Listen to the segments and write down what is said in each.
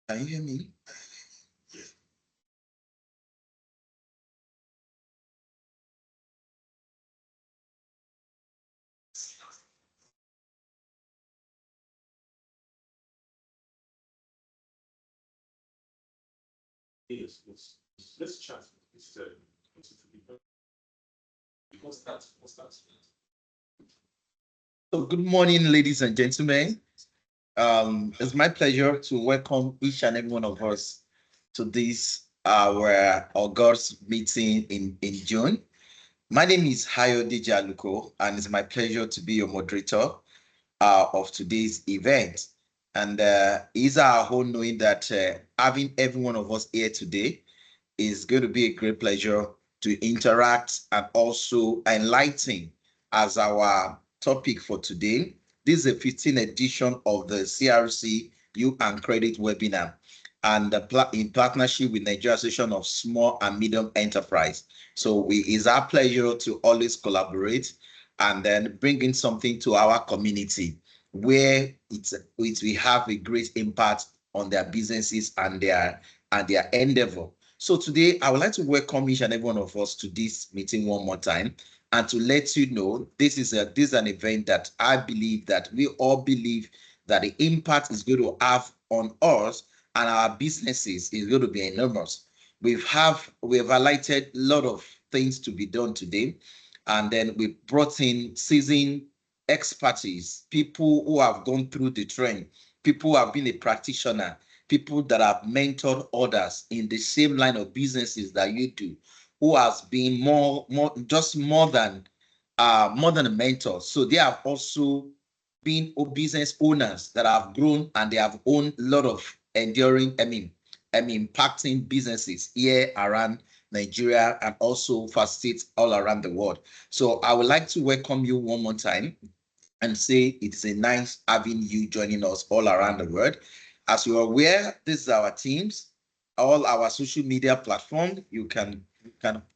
Can you hear me? Yes, yes. Let's chat. What's that? So, good morning, ladies and gentlemen. It's my pleasure to welcome each and every one of us to this our August meeting in June. My name is Hayo Dijaluko, and it's my pleasure to be your moderator of today's event. And it's our whole knowing that having every one of us here today is going to be a great pleasure to interact and also enlighten as our topic for today. This is a 15th edition of the CRC You and Credit webinar and in partnership with Nigeria Association of Small and Medium Enterprise. So it's our pleasure to always collaborate and then bring in something to our community where it will have a great impact on their businesses and their endeavor. So today, I would like to welcome each and every one of us to this meeting one more time, and to let you know this is an event that I believe that we all believe that the impact is going to have on us and our businesses is going to be enormous. We have highlighted a lot of things to be done today, and then we brought in seasoned expertise, people who have gone through the train, people who have been a practitioner, people that have mentored others in the same line of businesses that you do, who has been more than a mentor. So they have also been business owners that have grown and they have owned a lot of enduring, impacting businesses here around Nigeria and also for states all around the world. So I would like to welcome you one more time and say it's a nice having you joining us all around the world. As you are aware, this is our teams, all our social media platform. You can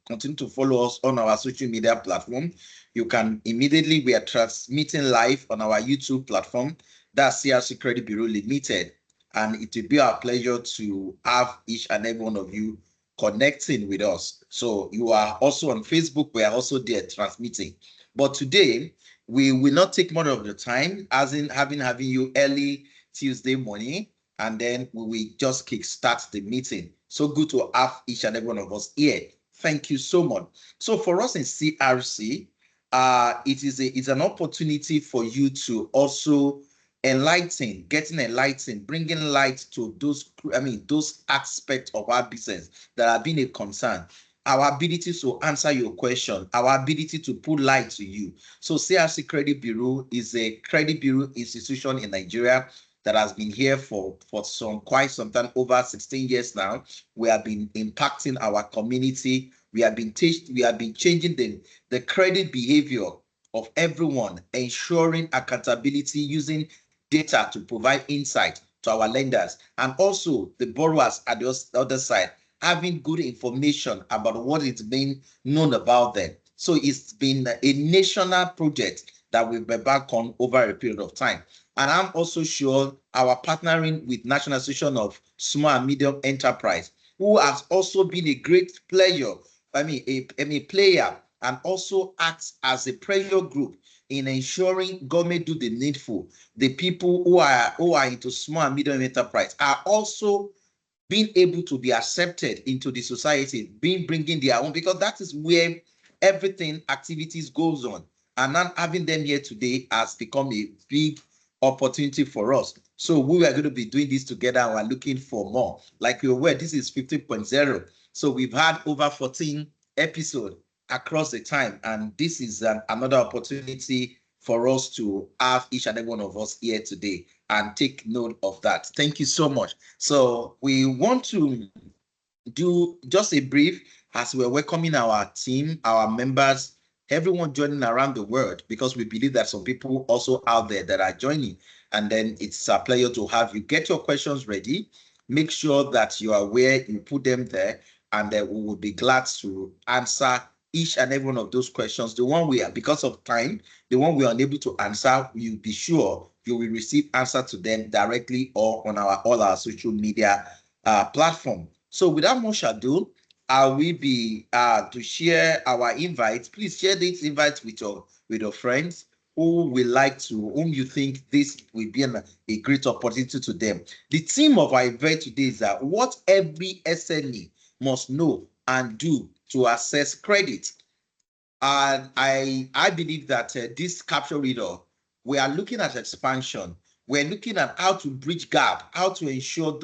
continue to follow us on our social media platform. You can immediately we are transmitting live on our YouTube platform. That's CRC Credit Bureau Limited, and it will be our pleasure to have each and every one of you connecting with us. So you are also on Facebook. We are also there transmitting. But today we will not take more of the time, as in having you early Tuesday morning, and then we will just kickstart the meeting. So good to have each and every one of us here. Thank you so much. So for us in CRC, it's an opportunity for you to also getting enlightened, bringing light to those aspects of our business that have been a concern, our ability to answer your question, our ability to put light to you. So CRC Credit Bureau is a credit bureau institution in Nigeria that has been here for quite some time, over 16 years now. We have been impacting our community. We have been changing the credit behavior of everyone, ensuring accountability using data to provide insight to our lenders and also the borrowers at the other side, having good information about what is being known about them. So it's been a national project that we've been back on over a period of time. And I'm also sure our partnering with National Association of Small and Medium Enterprise, who has also been a great player, a player, and also acts as a pressure group in ensuring government do the needful. The people who are into small and medium enterprise are also being able to be accepted into the society, bringing their own, because that is where everything activities goes on. And not having them here today has become a big opportunity for us. So we are going to be doing this together and we're looking for more. Like you're aware, this is 15.0. So we've had over 14 episodes across the time. And this is another opportunity for us to have each and every one of us here today and take note of that. Thank you so much. So we want to do just a brief as we're welcoming our team, our members, everyone joining around the world, because we believe that some people also out there that are joining. And then it's a pleasure to have you. Get your questions ready. Make sure that you are aware, you put them there, and then we will be glad to answer each and every one of those questions. The one we are, because of time, the one we are unable to answer, you'll be sure you will receive answer to them directly or on all our social media platform. So without much ado, I will be to share our invites. Please share these invites with your friends whom you think this will be a great opportunity to them. The theme of our event today is that what every SME must know and do to access credit. And I believe that this capture reader, we are looking at expansion. We're looking at how to bridge gap, how to ensure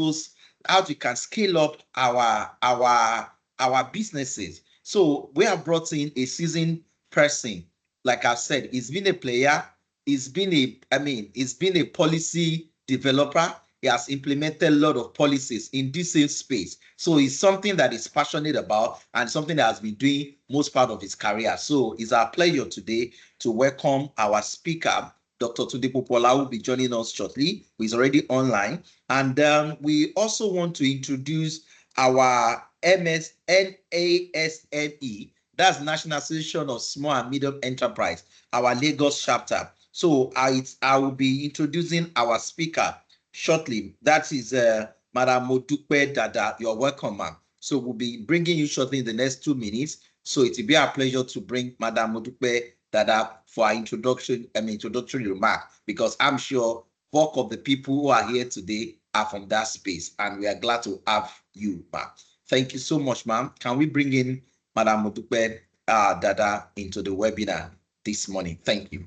how we can scale up our businesses. So we have brought in a seasoned person. Like I said, he's been a player, he's been a policy developer. He has implemented a lot of policies in this same space. So it's something that he's passionate about and something that has been doing most part of his career. So it's our pleasure today to welcome our speaker, Dr. Tunde Popola, who will be joining us shortly, who is already online. And we also want to introduce our NASME, that's National Association of Small and Medium Enterprise, our Lagos chapter. So I will be introducing our speaker shortly. That is Madam Modupe Dada. You're welcome, ma'am. So we'll be bringing you shortly in the next 2 minutes. So it will be our pleasure to bring Madam Modupe Dada for our introductory remark, because I'm sure bulk of the people who are here today are from that space, and we are glad to have you, ma'am. Thank you so much, ma'am. Can we bring in Madam Modupe Dada into the webinar this morning? Thank you.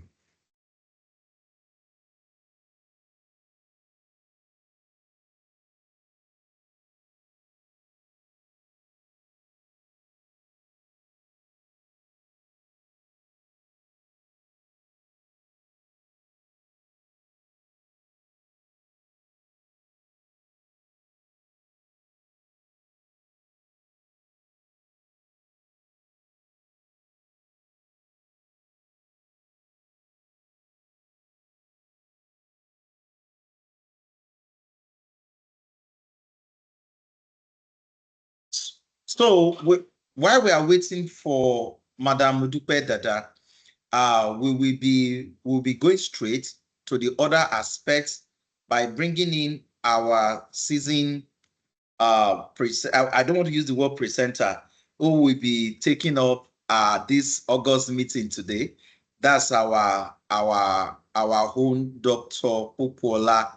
So while we are waiting for Madam Modupe Dada, we'll be going straight to the other aspects by bringing in our season I don't want to use the word presenter, who will be taking up this August meeting today. That's our own Dr. Popola.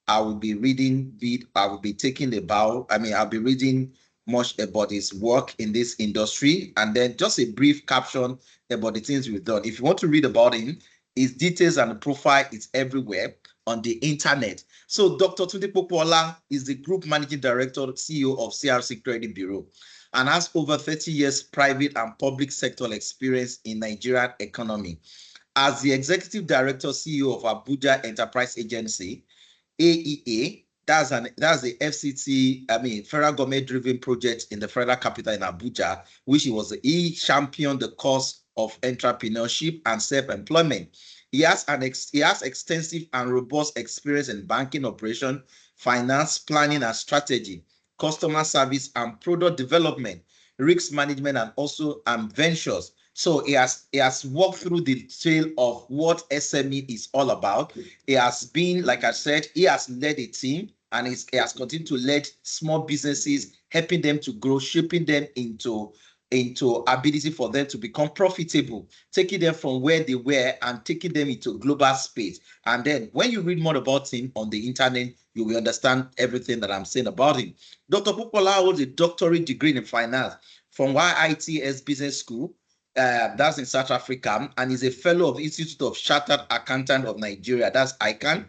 I will be taking about, I'll be reading much about his work in this industry, and then just a brief caption about the things we've done. If you want to read about him, his details and profile is everywhere on the internet. So Dr. Tunde Popola is the Group Managing Director, CEO of CRC Credit Bureau, and has over 30 years private and public sector experience in Nigerian economy. As the Executive Director, CEO of Abuja Enterprise Agency, AEA, that's the FCT, federal government driven project in the federal capital in Abuja, which he championed the cause of entrepreneurship and self-employment. He has extensive and robust experience in banking operation, finance, planning and strategy, customer service and product development, risk management, and also ventures. So he has walked through the trail of what SME is all about. He has been, like I said, he has led a team, and he has continued to lead small businesses, helping them to grow, shaping them into ability for them to become profitable, taking them from where they were and taking them into global space. And then when you read more about him on the internet, you will understand everything that I'm saying about him. Dr. Popola holds a doctorate degree in finance from YITS Business School, that's in South Africa, and is a fellow of the Institute of Chartered Accountant of Nigeria, that's ICANN,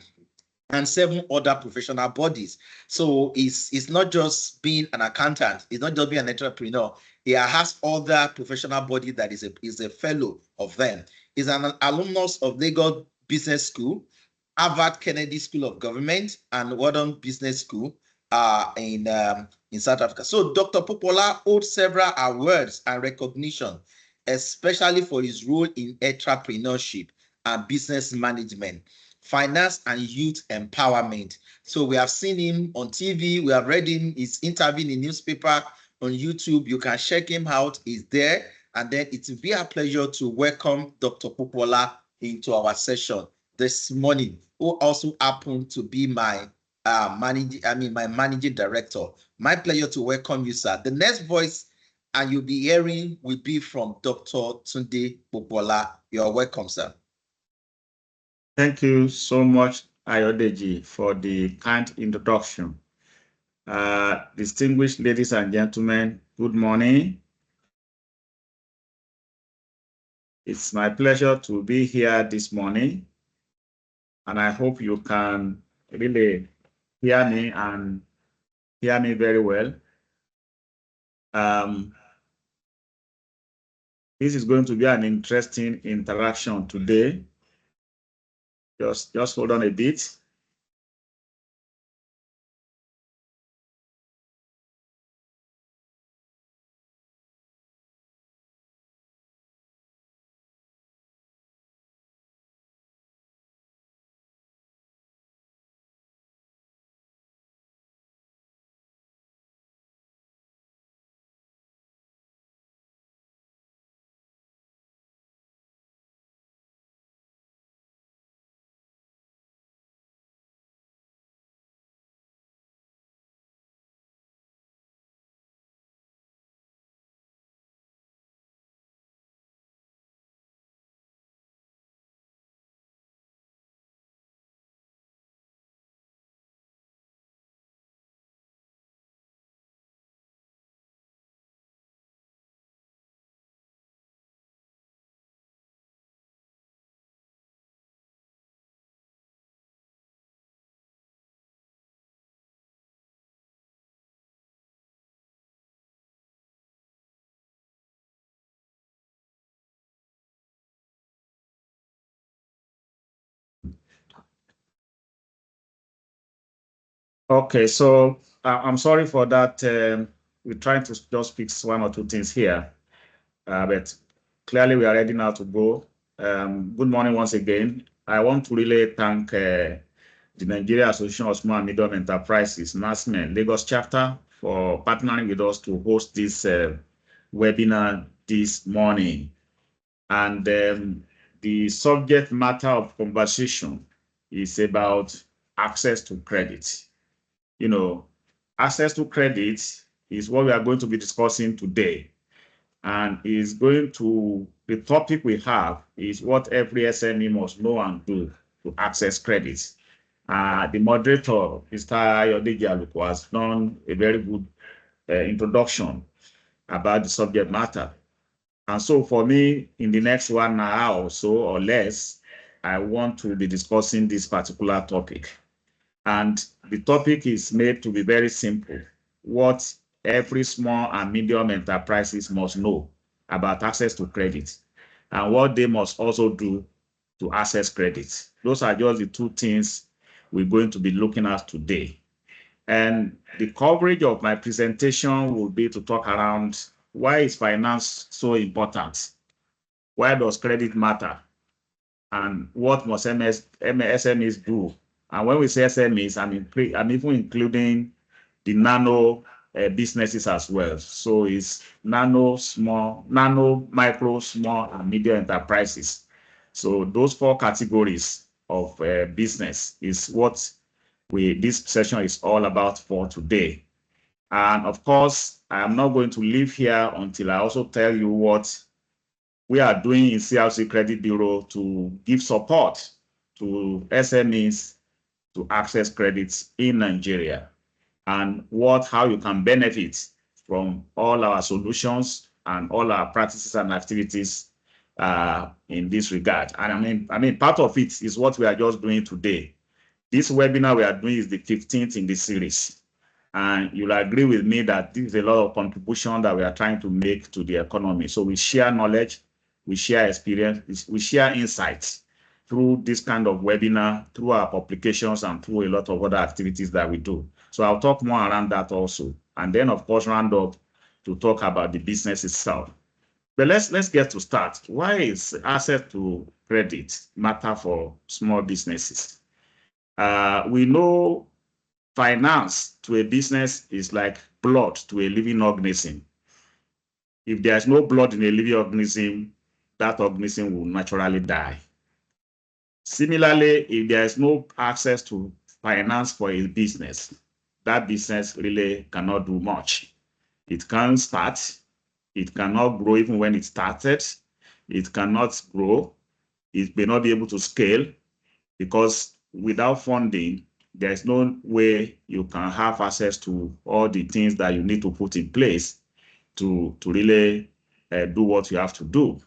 and 7 other professional bodies. So it's not just being an accountant, it's not just being an entrepreneur. He has other professional body that is a fellow of them. He's an alumnus of Lagos Business School, Harvard Kennedy School of Government, and Wharton Business School in South Africa. So Dr. Popola holds several awards and recognition, especially for his role in entrepreneurship and business management, finance and youth empowerment. So we have seen him on TV, we have read him, he's interviewed in newspaper, on YouTube. You can check him out, he's there. And then it will be a pleasure to welcome Dr. Popola into our session. this morning, who also happened to be my my managing director. My pleasure to welcome you, sir. The next voice and you'll be hearing will be from Dr. Tunde Popola. You're welcome, sir. Thank you so much, Ayodeji, for the kind introduction. Distinguished ladies and gentlemen, good morning. It's my pleasure to be here this morning, and I hope you can really hear me and hear me very well. This is going to be an interesting interaction today. Just hold on a bit. Okay, so I'm sorry for that. We're trying to just fix one or two things here, but clearly we are ready now to go. Good morning once again. I want to really thank the Nigeria Association of Small and Medium Enterprises, NASME, Lagos chapter, for partnering with us to host this webinar this morning. And the subject matter of conversation is about access to credit. You know, access to credit is what we are going to be discussing today. And the topic we have is what every SME must know and do to access credit. The moderator, Mr. Ayodeji Aluko, has done a very good introduction about the subject matter. And so for me, in the next 1 hour or so or less, I want to be discussing this particular topic. And the topic is made to be very simple: what every small and medium enterprises must know about access to credit and what they must also do to access credit. Those are just the two things we're going to be looking at today. And the coverage of my presentation will be to talk around why is finance so important? Why does credit matter? And what must SMEs do? And when we say SMEs, I'm even including the nano businesses as well. So it's nano, micro, small, and medium enterprises. So those four categories of business is what this session is all about for today. And of course, I am not going to leave here until I also tell you what we are doing in CRC Credit Bureau to give support to SMEs to access credits in Nigeria, and how you can benefit from all our solutions and all our practices and activities in this regard. And I mean, part of it is what we are just doing today. This webinar we are doing is the 15th in the series. And you'll agree with me that this is a lot of contribution that we are trying to make to the economy. So we share knowledge, we share experience, we share insights through this kind of webinar, through our publications, and through a lot of other activities that we do. So I'll talk more around that also. And then, of course, round up to talk about the business itself. But let's get to start. Why is access to credit matter for small businesses? We know finance to a business is like blood to a living organism. If there's no blood in a living organism, that organism will naturally die. Similarly, if there is no access to finance for a business, that business really cannot do much. It can't start. It cannot grow even when it started. It cannot grow. It may not be able to scale because without funding, there's no way you can have access to all the things that you need to put in place to really do what you have to do.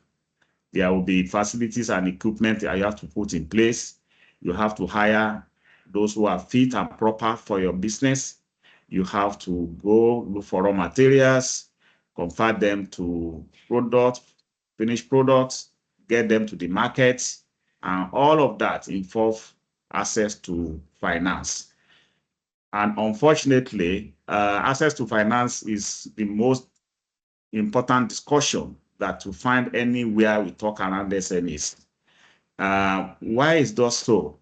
There will be facilities and equipment that you have to put in place. You have to hire those who are fit and proper for your business. You have to go look for raw materials, convert them to products, finished products, get them to the market, and all of that involves access to finance. And unfortunately, access to finance is the most important discussion that to find anywhere we talk around SMEs. Why is that so?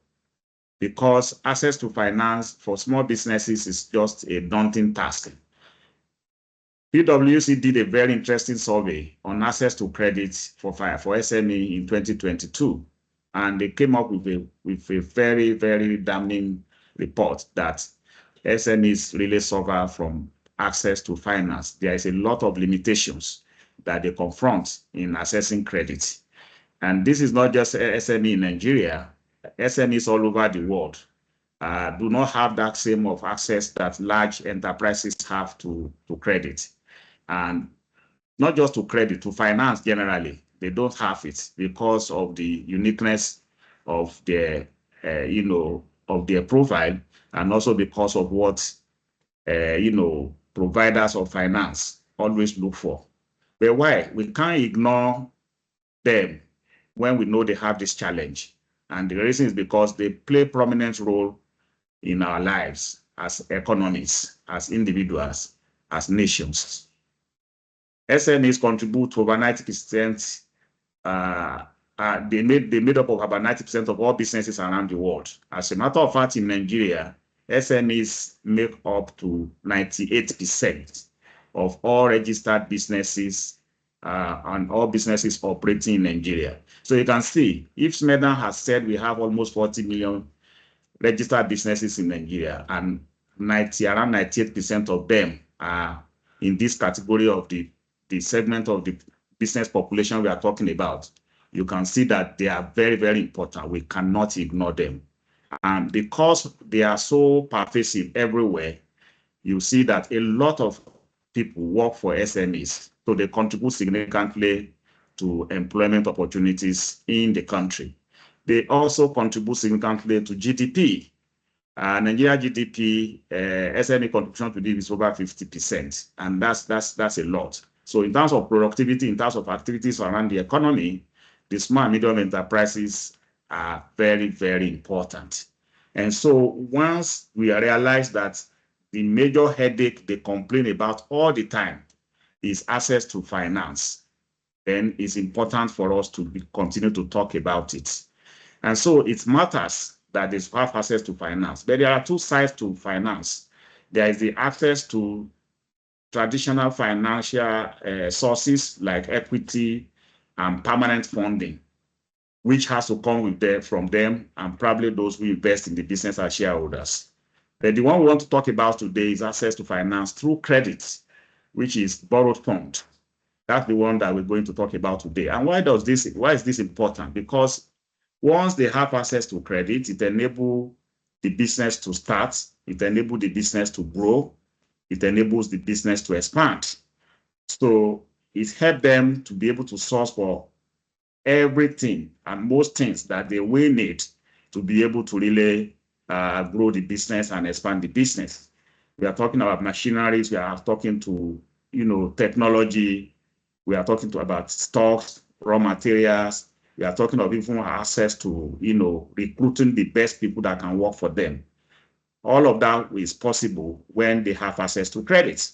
Because access to finance for small businesses is just a daunting task. PwC did a very interesting survey on access to credit for SME in 2022, and they came up with a very, very damning report that SMEs really suffer from access to finance. There is a lot of limitations that they confront in accessing credit. And this is not just SME in Nigeria. SMEs all over the world do not have that same of access that large enterprises have to credit. And not just to credit, to finance generally. They don't have it because of the uniqueness of their, of their profile, and also because of what, providers of finance always look for. But why? We can't ignore them when we know they have this challenge. And the reason is because they play a prominent role in our lives as economies, as individuals, as nations. SMEs contribute to over 90%. They made up of about 90% of all businesses around the world. As a matter of fact, in Nigeria, SMEs make up to 98% of all registered businesses and all businesses operating in Nigeria. So you can see, if Smedan has said we have almost 40 million registered businesses in Nigeria, and around 98% of them are in this category of the segment of the business population we are talking about, you can see that they are very, very important. We cannot ignore them. And because they are so pervasive everywhere, you see that a lot of people work for SMEs, so they contribute significantly to employment opportunities in the country. They also contribute significantly to GDP. Nigeria GDP, SME contribution to this is over 50%, and that's a lot. So in terms of productivity, in terms of activities around the economy, the small and medium enterprises are very, very important. And so once we realize that the major headache they complain about all the time is access to finance, then it's important for us to continue to talk about it. And so it matters that they have access to finance. But there are two sides to finance. There is the access to traditional financial sources like equity and permanent funding, which has to come from them and probably those who invest in the business as shareholders. But the one we want to talk about today is access to finance through credit, which is borrowed funds. That's the one that we're going to talk about today. And why is this important? Because once they have access to credit, it enables the business to start, it enables the business to grow, it enables the business to expand. So it helps them to be able to source for everything and most things that they will need to be able to really grow the business and expand the business. We are talking about machineries, we are talking to, technology, we are talking about stocks, raw materials, we are talking of even access to, recruiting the best people that can work for them. All of that is possible when they have access to credit.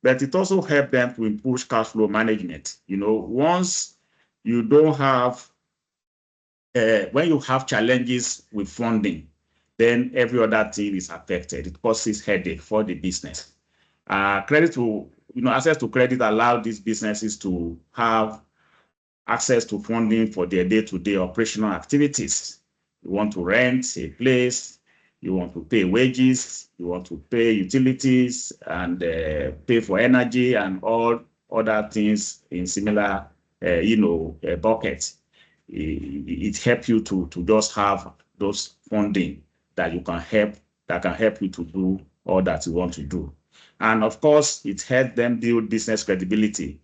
But it also helps them to improve cash flow management. Once you don't have, when you have challenges with funding, then every other thing is affected. It causes headache for the business. Access to credit allows these businesses to have access to funding for their day-to-day operational activities. You want to rent a place, you want to pay wages, you want to pay utilities and pay for energy and all other things in similar, buckets. It helps you to just have those funding that can help you to do all that you want to do. And of course, it helps them build business credibility.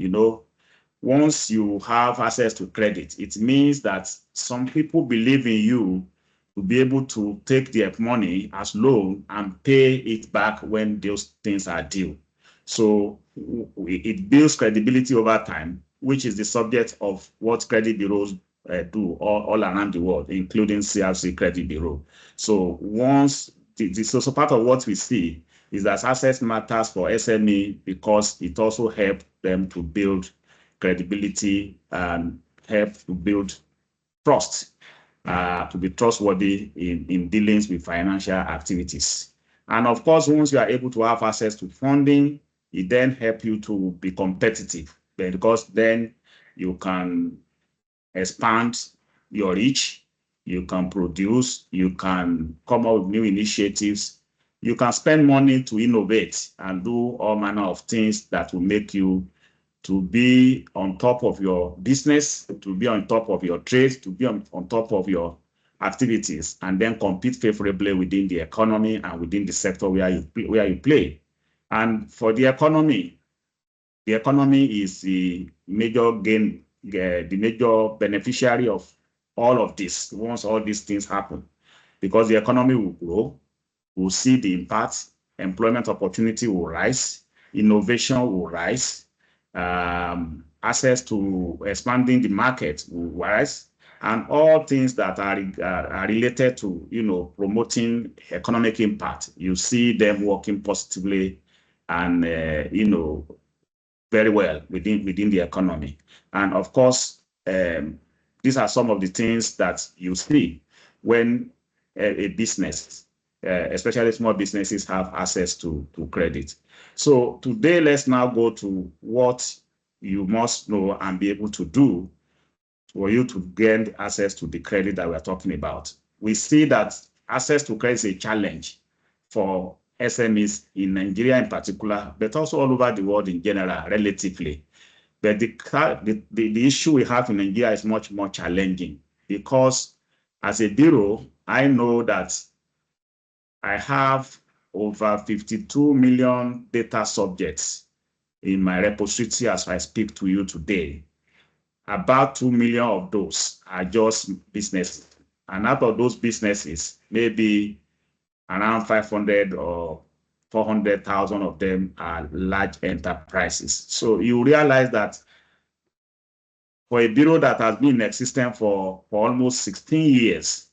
Once you have access to credit, it means that some people believe in you to be able to take their money as loan and pay it back when those things are due. So it builds credibility over time, which is the subject of what credit bureaus do all around the world, including CRC Credit Bureau. So so part of what we see is that access matters for SME because it also helps them to build credibility and help to build trust, to be trustworthy in dealings with financial activities. And of course, once you are able to have access to funding, it then helps you to be competitive because then you can expand your reach, you can produce, you can come up with new initiatives, you can spend money to innovate and do all manner of things that will make you to be on top of your business, to be on top of your trade, to be on top of your activities, and then compete favorably within the economy and within the sector where you play. And for the economy is the major the major beneficiary of all of this once all these things happen, because the economy will grow, we'll see the impact, employment opportunity will rise, innovation will rise, access to expanding the market will rise, and all things that are related to promoting economic impact. You see them working positively and very well within the economy. And of course, these are some of the things that you see when a business, especially small businesses, have access to credit. So today, let's now go to what you must know and be able to do for you to gain access to the credit that we're talking about. We see that access to credit is a challenge for SMEs in Nigeria in particular, but also all over the world in general, relatively. But the issue we have in Nigeria is much more challenging because as a bureau, I know that I have over 52 million data subjects in my repository as I speak to you today. About 2 million of those are just businesses. And out of those businesses, maybe around 500 or 400,000 of them are large enterprises. So you realize that for a bureau that has been in existence for almost 16 years,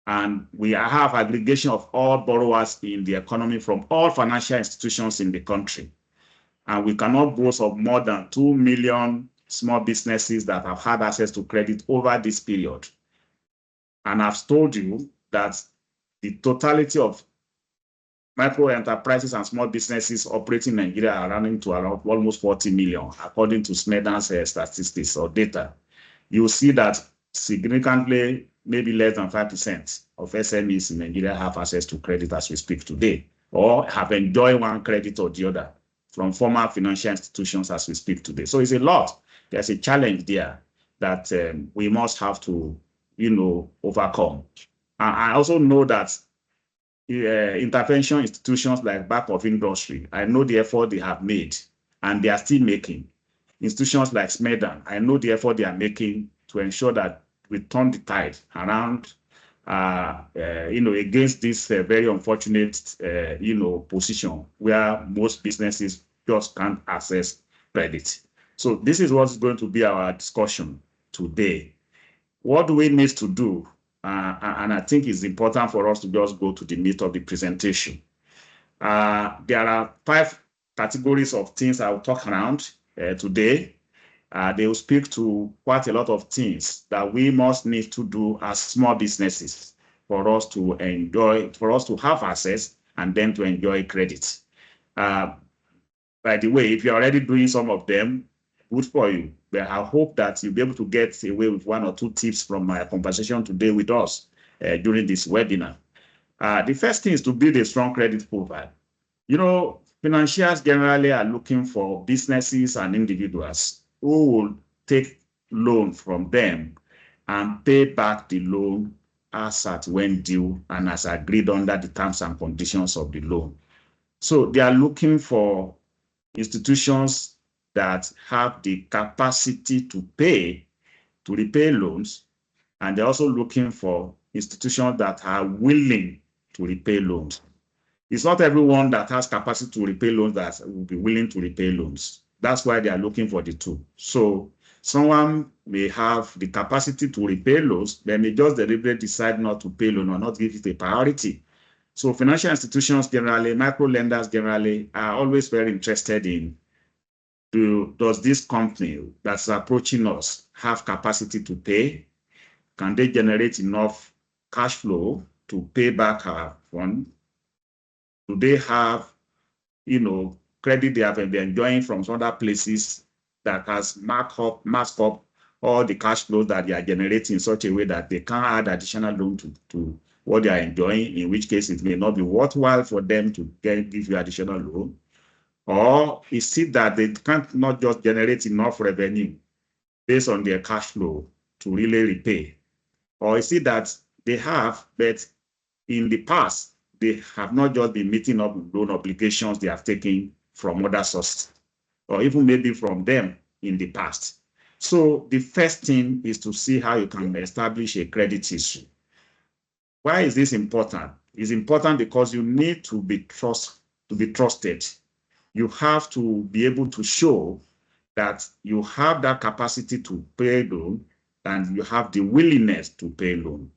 and we have aggregation of all borrowers in the economy from all financial institutions in the country, and we cannot boast of more than 2 million small businesses that have had access to credit over this period. And I've told you that the totality of micro enterprises and small businesses operating in Nigeria are running to around almost 40 million, according to SMEs statistics or data. You see that significantly, maybe less than 5% of SMEs in Nigeria have access to credit as we speak today, or have enjoyed one credit or the other from former financial institutions as we speak today. So it's a lot. There's a challenge there that we must have to, overcome. And I also know that intervention institutions like Bank of Industry, I know the effort they have made and they are still making. Institutions like SMEDAN, I know the effort they are making to ensure that we turn the tide around, against this very unfortunate, position where most businesses just can't access credit. So this is what's going to be our discussion today. What do we need to do? And I think it's important for us to just go to the meat of the presentation. There are 5 categories of things I will talk around today. They will speak to quite a lot of things that we must need to do as small businesses for us to have access and then to enjoy credit. By the way, if you're already doing some of them, good for you. But I hope that you'll be able to get away with 1 or 2 tips from my conversation today with us. during this webinar. The first thing is to build a strong credit profile. You know, financiers generally are looking for businesses and individuals who will take loan from them and pay back the loan as at when due and as agreed under the terms and conditions of the loan. So they are looking for institutions that have the capacity to repay loans, and they're also looking for institutions that are willing to repay loans. It's not everyone that has capacity to repay loans that will be willing to repay loans. That's why they are looking for the two. So someone may have the capacity to repay loans, they may just deliberately decide not to pay loan or not give it a priority. So financial institutions generally, micro lenders generally are always very interested in, does this company that's approaching us have capacity to pay? Can they generate enough cash flow to pay back our fund? Do they have, credit they have been enjoying from some other places that has masked up all the cash flows that they are generating in such a way that they can't add additional loan to what they are enjoying, in which case it may not be worthwhile for them to give you additional loan? Or is it that they can't not just generate enough revenue based on their cash flow to really repay? Or is it that they have, but in the past, they have not just been meeting up with loan obligations they have taken from other sources, or even maybe from them in the past? So the first thing is to see how you can establish a credit history. Why is this important? It's important because you need to be trusted. You have to be able to show that you have that capacity to pay loan and you have the willingness to pay loan.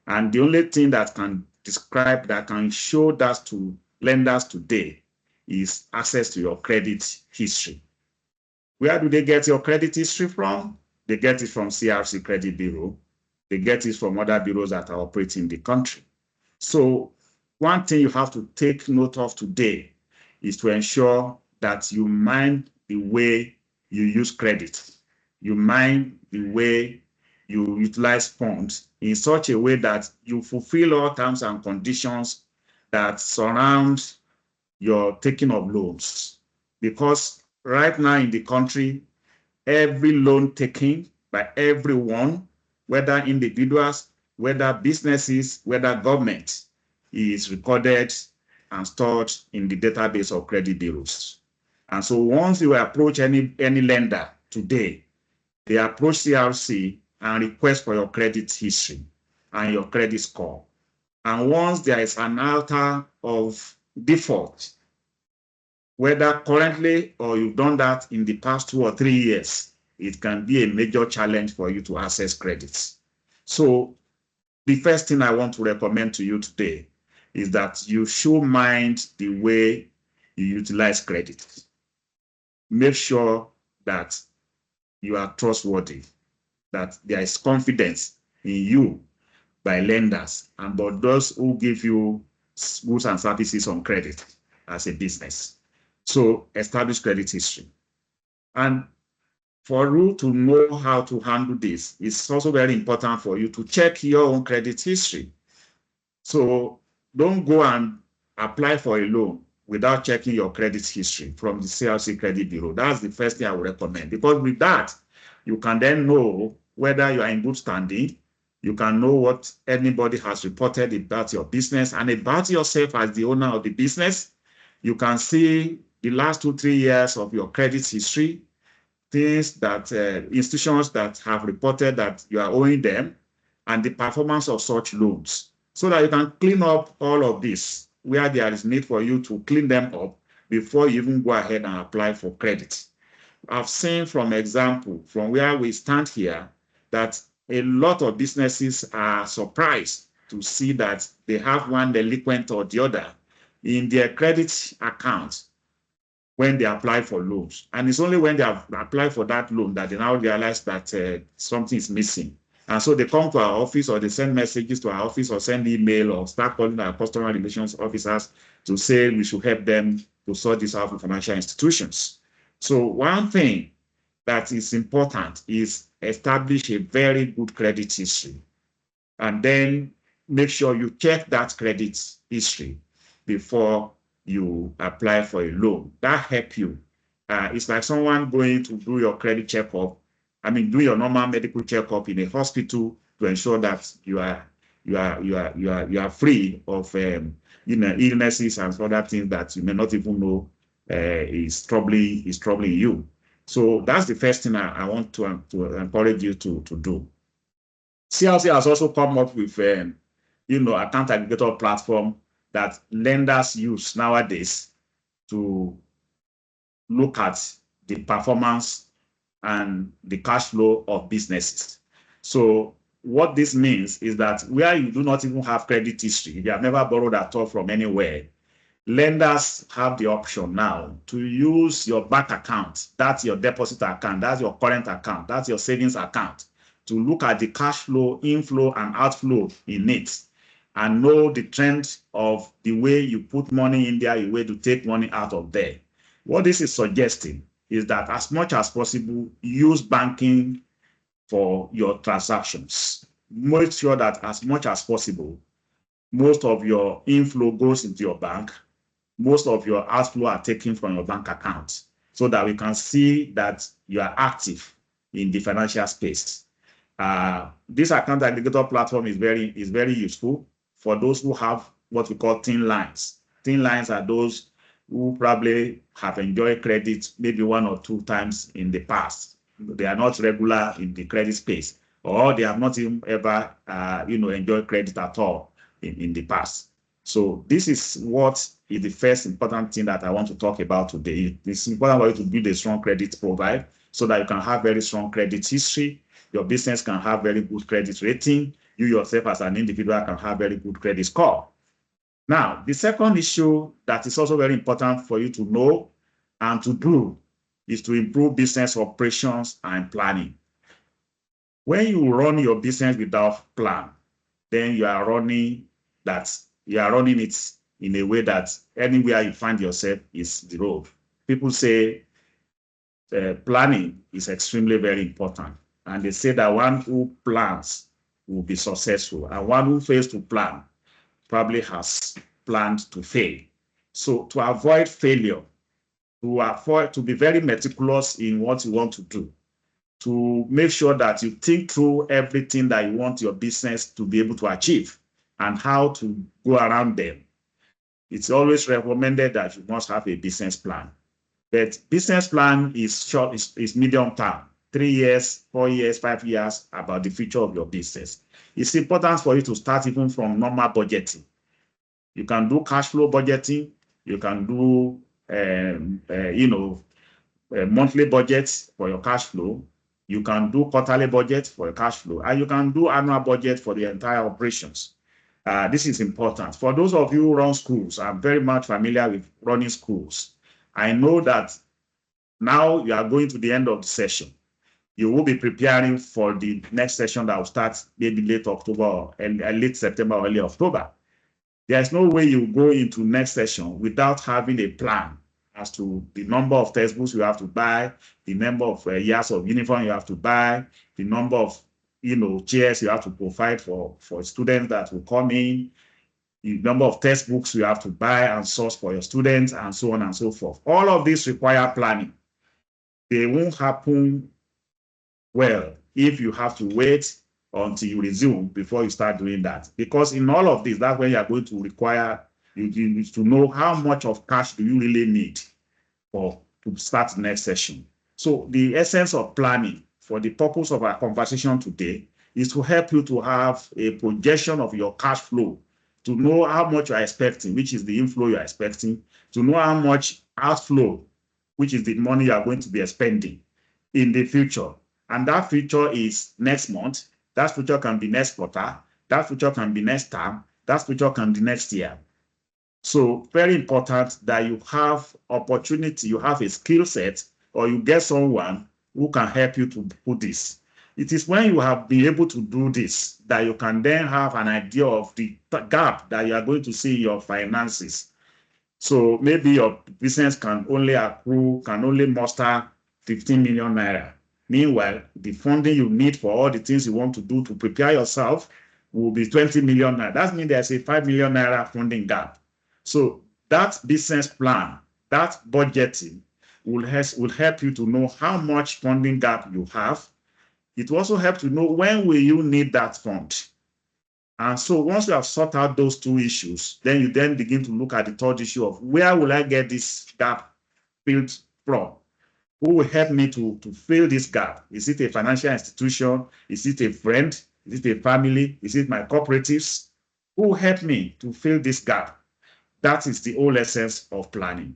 And the only thing that can describe, that can show that to lenders today, is access to your credit history. Where do they get your credit history from? They get it from CRC Credit Bureau. They get it from other bureaus that are operating in the country. So one thing you have to take note of today is to ensure that you mind the way you use credit. You mind the way you utilize funds in such a way that you fulfill all terms and conditions that surround your taking of loans. Because right now in the country, every loan taken by everyone, whether individuals, whether businesses, whether government, is recorded and stored in the database of credit bureaus. And so once you approach any lender today, they approach CRC and request for your credit history and your credit score. And once there is an alter of default, whether currently or you've done that in the past 2 or 3 years, it can be a major challenge for you to access credits. So the first thing I want to recommend to you today is that you should mind the way you utilize credit. Make sure that you are trustworthy, that there is confidence in you by lenders and by those who give you goods and services on credit as a business. So establish credit history. And for you to know how to handle this, it's also very important for you to check your own credit history. So don't go and apply for a loan without checking your credit history from the CRC Credit Bureau. That's the first thing I would recommend, because with that, you can then know whether you are in good standing. You can know what anybody has reported about your business and about yourself as the owner of the business. You can see the last 2-3 years of your credit history, things that institutions that have reported that you are owing them, and the performance of such loans, so that you can clean up all of this where there is need for you to clean them up before you even go ahead and apply for credit. I've seen from example, from where we stand here, that a lot of businesses are surprised to see that they have one delinquent or the other in their credit account when they apply for loans. And it's only when they have applied for that loan that they now realize that something is missing. And so they come to our office, or they send messages to our office, or send email, or start calling our customer relations officers to say we should help them to sort this out for financial institutions. So one thing that is important is establish a very good credit history. And then make sure you check that credit history before you apply for a loan. That helps you. It's like someone going to do your credit checkup. I mean, do your normal medical checkup in a hospital to ensure that you are free of illnesses and other things that you may not even know is troubling you. So that's the first thing I want to encourage you to do. CLC has also come up with account aggregator platform that lenders use nowadays to look at the performance and the cash flow of businesses. So what this means is that where you do not even have credit history, you have never borrowed at all from anywhere, lenders have the option now to use your bank account, that's your deposit account, that's your current account, that's your savings account, to look at the cash flow, inflow and outflow in it, and know the trend of the way you put money in there, the way to take money out of there. What this is suggesting is that as much as possible, use banking for your transactions. Make sure that as much as possible, most of your inflow goes into your bank, most of your outflow are taken from your bank account, so that we can see that you are active in the financial space. This account aggregator platform is very useful for those who have what we call thin lines. Thin lines are those who probably have enjoyed credit maybe 1 or 2 times in the past. They are not regular in the credit space, or they have not even ever enjoyed credit at all in the past. So this is what is the first important thing that I want to talk about today. It's important for you to build a strong credit profile so that you can have very strong credit history. Your business can have very good credit rating. You yourself as an individual can have very good credit score. Now, the second issue that is also very important for you to know and to do is to improve business operations and planning. When you run your business without plan, then you are running it in a way that anywhere you find yourself is the road. People say planning is extremely very important. And they say that one who plans will be successful, and one who fails to plan probably has planned to fail. So to avoid failure, to be very meticulous in what you want to do, to make sure that you think through everything that you want your business to be able to achieve and how to go around them. It's always recommended that you must have a business plan. But business plan is short, is medium term, 3 years, 4 years, 5 years, about the future of your business. It's important for you to start even from normal budgeting. You can do cash flow budgeting. You can do, monthly budgets for your cash flow. You can do quarterly budget for your cash flow, and you can do annual budget for the entire operations. This is important. For those of you who run schools, I'm very much familiar with running schools. I know that now you are going to the end of the session. You will be preparing for the next session that will start maybe late October and late September, early October. There's no way you go into next session without having a plan as to the number of textbooks you have to buy, the number of years of uniform you have to buy, the number of chairs you have to provide for students that will come in, the number of textbooks you have to buy and source for your students, and so on and so forth. All of this require planning. They won't happen well if you have to wait until you resume before you start doing that. Because in all of this, that's when you are going to require you need to know how much of cash do you really need to start the next session. So the essence of planning for the purpose of our conversation today is to help you to have a projection of your cash flow, to know how much you are expecting, which is the inflow you are expecting, to know how much outflow, which is the money you are going to be spending in the future. And that future is next month, that future can be next quarter, that future can be next term, that future can be next year. So very important that you have opportunity, you have a skill set, or you get someone who can help you to do this. It is when you have been able to do this that you can then have an idea of the gap that you are going to see in your finances. So maybe your business can only muster 15 million naira. Meanwhile, the funding you need for all the things you want to do to prepare yourself will be 20 million naira. That means there's a 5 million naira funding gap. So that business plan, that budgeting will help you to know how much funding gap you have. It will also help to know when will you need that fund. And so once you have sorted out those two issues, then you then begin to look at the third issue of where will I get this gap filled from? Who will help me to fill this gap? Is it a financial institution? Is it a friend? Is it a family? Is it my cooperatives? Who will help me to fill this gap? That is the whole essence of planning.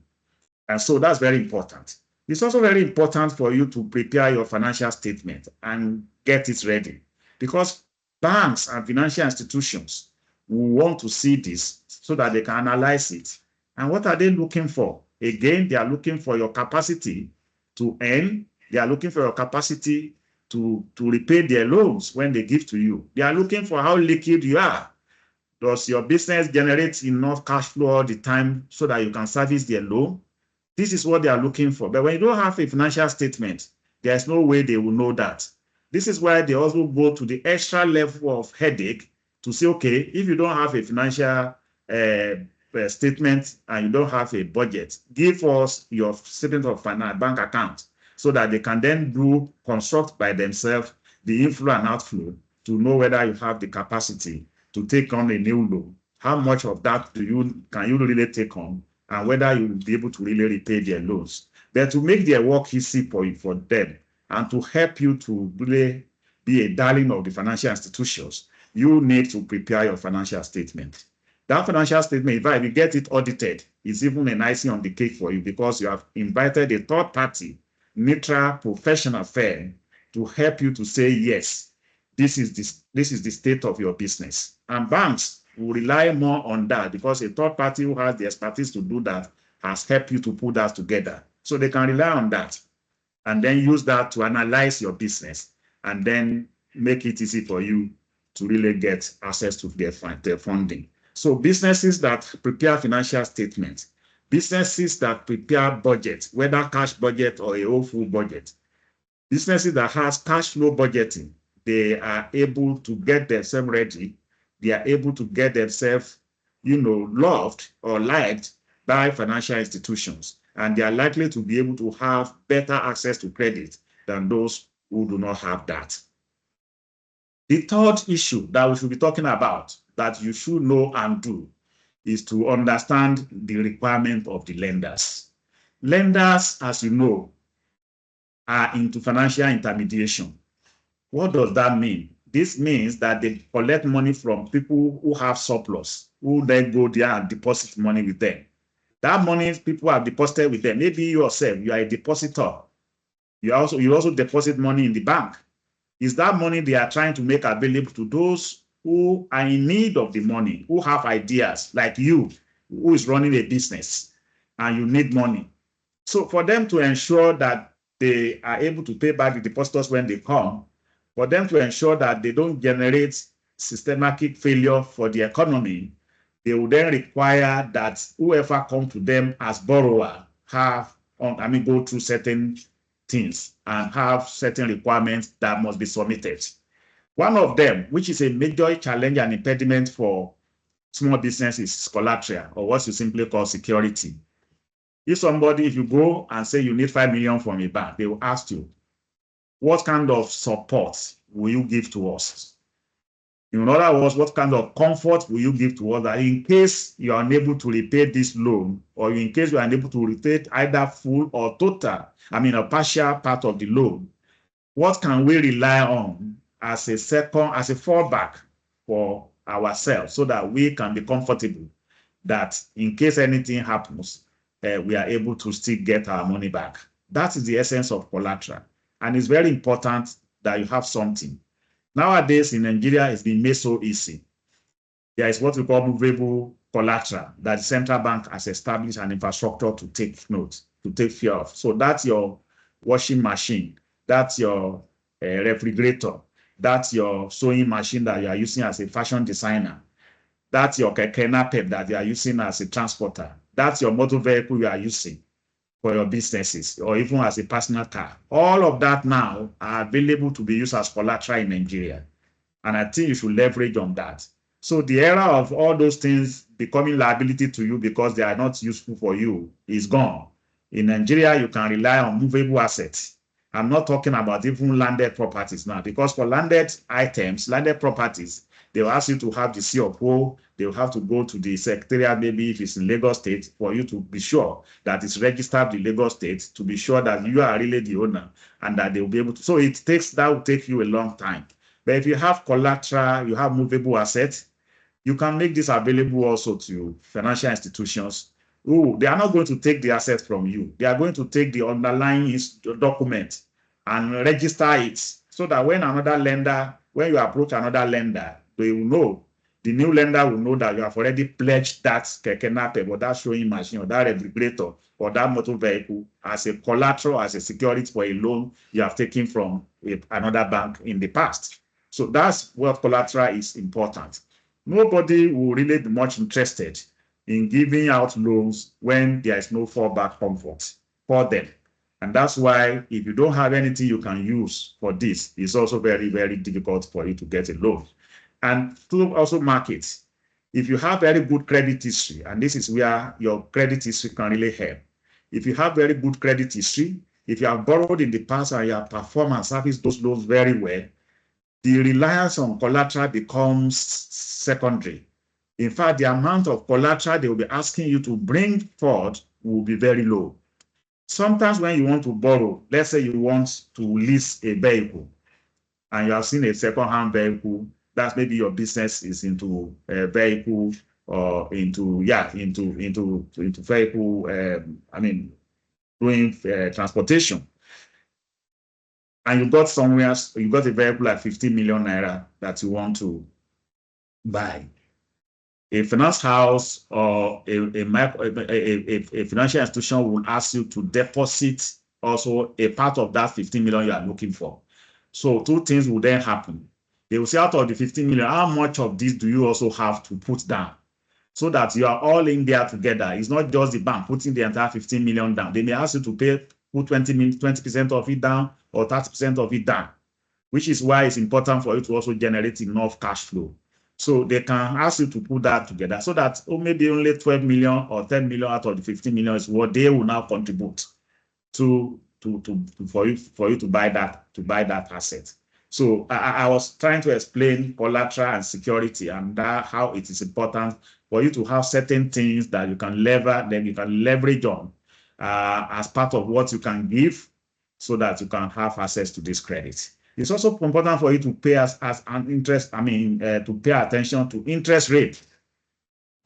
And so that's very important. It's also very important for you to prepare your financial statement and get it ready, because banks and financial institutions will want to see this so that they can analyze it. And what are they looking for? Again, they are looking for your capacity to earn. They are looking for your capacity to repay their loans when they give to you. They are looking for how liquid you are. Does your business generate enough cash flow all the time so that you can service their loan? This is what they are looking for. But when you don't have a financial statement, there's no way they will know that. This is why they also go to the extra level of headache to say, okay, if you don't have a financial statement and you don't have a budget, give us your statement of finance bank account so that they can then construct by themselves the inflow and outflow to know whether you have the capacity to take on a new loan. How much of that can you really take on, and whether you will be able to really repay their loans. But to make their work easy for them and to help you to really be a darling of the financial institutions, you need to prepare your financial statement. That financial statement, if you get it audited, is even an icing on the cake for you, because you have invited a third party, neutral professional firm to help you to say, yes, this is the state of your business. And banks will rely more on that, because a third party who has the expertise to do that has helped you to put that together. So they can rely on that and then use that to analyze your business and then make it easy for you to really get access to their funding. So businesses that prepare financial statements, businesses that prepare budgets, whether cash budget or a whole full budget, businesses that has cash flow budgeting, they are able to get themselves ready. They are able to get themselves, loved or liked by financial institutions. And they are likely to be able to have better access to credit than those who do not have that. The third issue that we should be talking about that you should know and do is to understand the requirement of the lenders. Lenders, as you know, are into financial intermediation. What does that mean? This means that they collect money from people who have surplus, who then go there and deposit money with them. That money people have deposited with them. Maybe yourself, you are a depositor. You also deposit money in the bank. Is that money they are trying to make available to those who are in need of the money, who have ideas, like you, who is running a business, and you need money. So for them to ensure that they are able to pay back the depositors when they come, for them to ensure that they don't generate systematic failure for the economy, they will then require that whoever comes to them as borrower go through certain things and have certain requirements that must be submitted. One of them, which is a major challenge and impediment for small businesses, is collateral, or what you simply call security. If you go and say you need 5 million from a bank, they will ask you, what kind of support will you give to us? In other words, what kind of comfort will you give to us that in case you are unable to repay this loan, or in case you are unable to repay either full or a partial part of the loan, what can we rely on as a fallback for ourselves so that we can be comfortable that in case anything happens, we are able to still get our money back? That is the essence of collateral. And it's very important that you have something. Nowadays in Nigeria, it's been made so easy. There is what we call movable collateral that the central bank has established an infrastructure to take care of. So that's your washing machine, that's your refrigerator, that's your sewing machine that you are using as a fashion designer, that's your keke napep that you are using as a transporter, that's your motor vehicle you are using for your businesses, or even as a personal car. All of that now are available to be used as collateral in Nigeria. And I think you should leverage on that. So the era of all those things becoming liability to you because they are not useful for you is gone. In Nigeria, you can rely on movable assets. I'm not talking about even landed properties now, because for landed items, landed properties, they will ask you to have the C of O. They will have to go to the secretariat, maybe if it's in Lagos State, for you to be sure that it's registered in Lagos State, to be sure that you are really the owner and that they will be able to. So that will take you a long time. But if you have collateral, you have movable assets, you can make this available also to financial institutions. Oh, they are not going to take the assets from you. They are going to take the underlying document and register it, so that when you approach another lender, they will know, the new lender will know that you have already pledged that keke napep or that sewing machine or that refrigerator or that motor vehicle as a collateral, as a security for a loan you have taken from another bank in the past. So that's what collateral is important. Nobody will really be much interested in giving out loans when there is no fallback comfort for them. And that's why if you don't have anything you can use for this, it's also very, very difficult for you to get a loan. And to also markets, if you have very good credit history, and this is where your credit history can really help. If you have very good credit history, if you have borrowed in the past and you have performed and serviced those loans very well, the reliance on collateral becomes secondary. In fact, the amount of collateral they will be asking you to bring forward will be very low. Sometimes when you want to borrow, let's say you want to lease a vehicle and you have seen a second-hand vehicle, that's maybe your business is into a vehicle or into vehicle, doing transportation. And you got a vehicle like 15 million naira that you want to buy. A finance house or a financial institution will ask you to deposit also a part of that 15 million you are looking for. So two things will then happen. They will say, out of the 15 million, how much of this do you also have to put down? So that you are all in there together. It's not just the bank putting the entire 15 million down. They may ask you to put 20% of it down or 30% of it down, which is why it's important for you to also generate enough cash flow. So they can ask you to put that together so that maybe only 12 million or 10 million out of the 15 million is what they will now contribute for you to buy that asset. So I was trying to explain collateral and security and how it is important for you to have certain things that you can leverage on as part of what you can give, so that you can have access to this credit. It's also important for you to pay to pay attention to interest rate.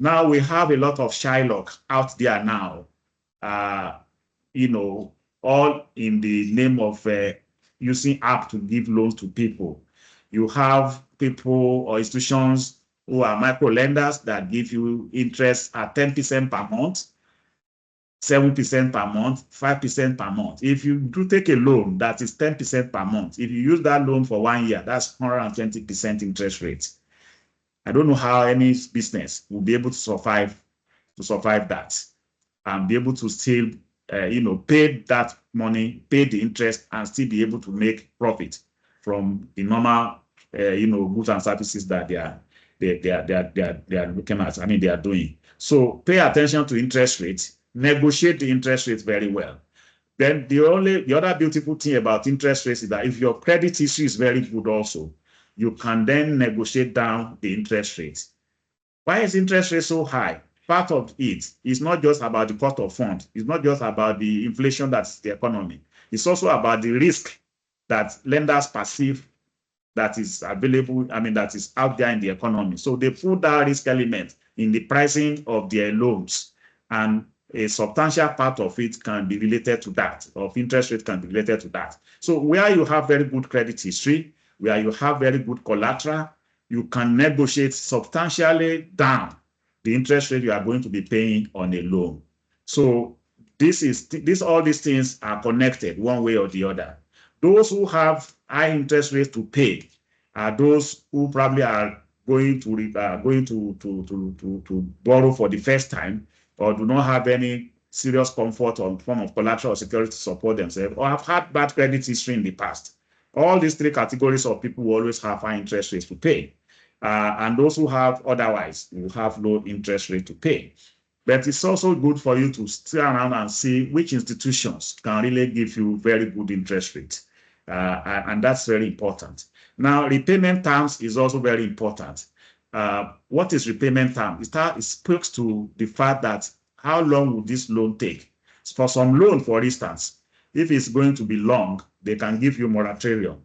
Now we have a lot of Shylock out there now, all in the name of using app to give loans to people. You have people or institutions who are micro lenders that give you interest at 10% per month, 7% per month, 5% per month. If you do take a loan that is 10% per month, if you use that loan for 1 year, that's 120% interest rate. I don't know how any business will be able to survive that and be able to still pay that money, pay the interest, and still be able to make profit from the normal goods and services that they are looking at. They are doing. So pay attention to interest rates. Negotiate the interest rates very well. Then the other beautiful thing about interest rates is that if your credit history is very good also, you can then negotiate down the interest rates. Why is interest rate so high? Part of it is not just about the cost of funds. It's not just about the inflation that's the economy. It's also about the risk that lenders perceive that is available, that is out there in the economy. So they put that risk element in the pricing of their loans, and a substantial part of it can be related to that, of interest rate can be related to that. So where you have very good credit history, where you have very good collateral, you can negotiate substantially down the interest rate you are going to be paying on a loan. So all these things are connected one way or the other. Those who have high interest rates to pay are those who probably are going to borrow for the first time, or do not have any serious comfort or form of collateral or security to support themselves, or have had bad credit history in the past. All these three categories of people will always have high interest rates to pay. And those who have otherwise will have low interest rate to pay. But it's also good for you to stay around and see which institutions can really give you very good interest rate. And that's very important. Now, repayment terms is also very important. What is repayment term? It speaks to the fact that how long will this loan take? For some loan, for instance, if it's going to be long, they can give you moratorium.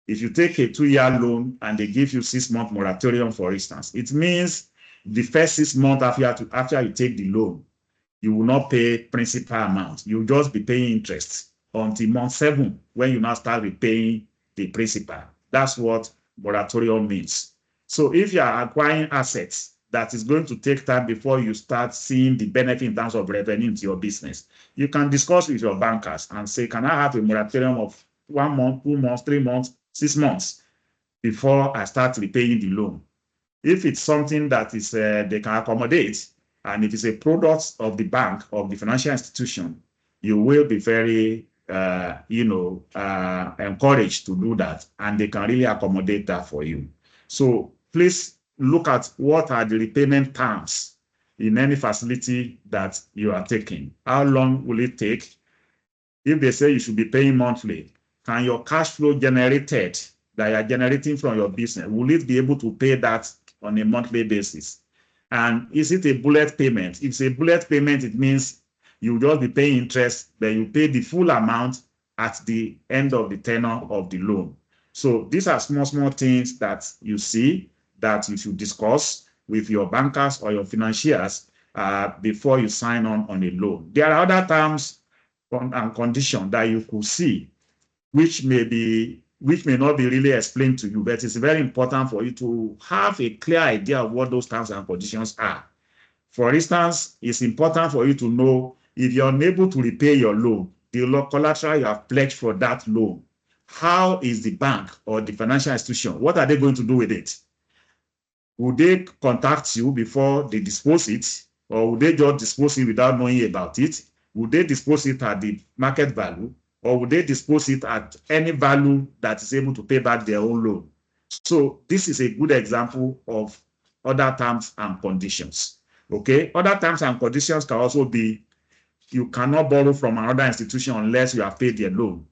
If you take a 2-year loan and they give you 6-month moratorium, for instance, it means the first 6 months after you take the loan, you will not pay principal amount. You'll just be paying interest until month 7 when you now start repaying the principal. That's what moratorium means. So if you are acquiring assets that is going to take time before you start seeing the benefit in terms of revenue into your business, you can discuss with your bankers and say, can I have a moratorium of 1 month, 2 months, 3 months, 6 months before I start repaying the loan? If it's something that is they can accommodate, and if it's a product of the bank, of the financial institution, you will be very encouraged to do that, and they can really accommodate that for you. So please look at what are the repayment terms in any facility that you are taking. How long will it take? If they say you should be paying monthly, can your cash flow generated that you are generating from your business, will it be able to pay that on a monthly basis? And is it a bullet payment? If it's a bullet payment, it means you just be paying interest, but you pay the full amount at the end of the tenure of the loan. So these are small things that you see that you should discuss with your bankers or your financiers before you sign on a loan. There are other terms and conditions that you could see, which may not be really explained to you, but it's very important for you to have a clear idea of what those terms and conditions are. For instance, it's important for you to know if you're unable to repay your loan, the collateral you have pledged for that loan, how is the bank or the financial institution, what are they going to do with it? Would they contact you before they dispose it, or would they just dispose it without knowing about it? Would they dispose it at the market value, or would they dispose it at any value that is able to pay back their own loan? So this is a good example of other terms and conditions. Okay, other terms and conditions can also be you cannot borrow from another institution unless you have paid their loan.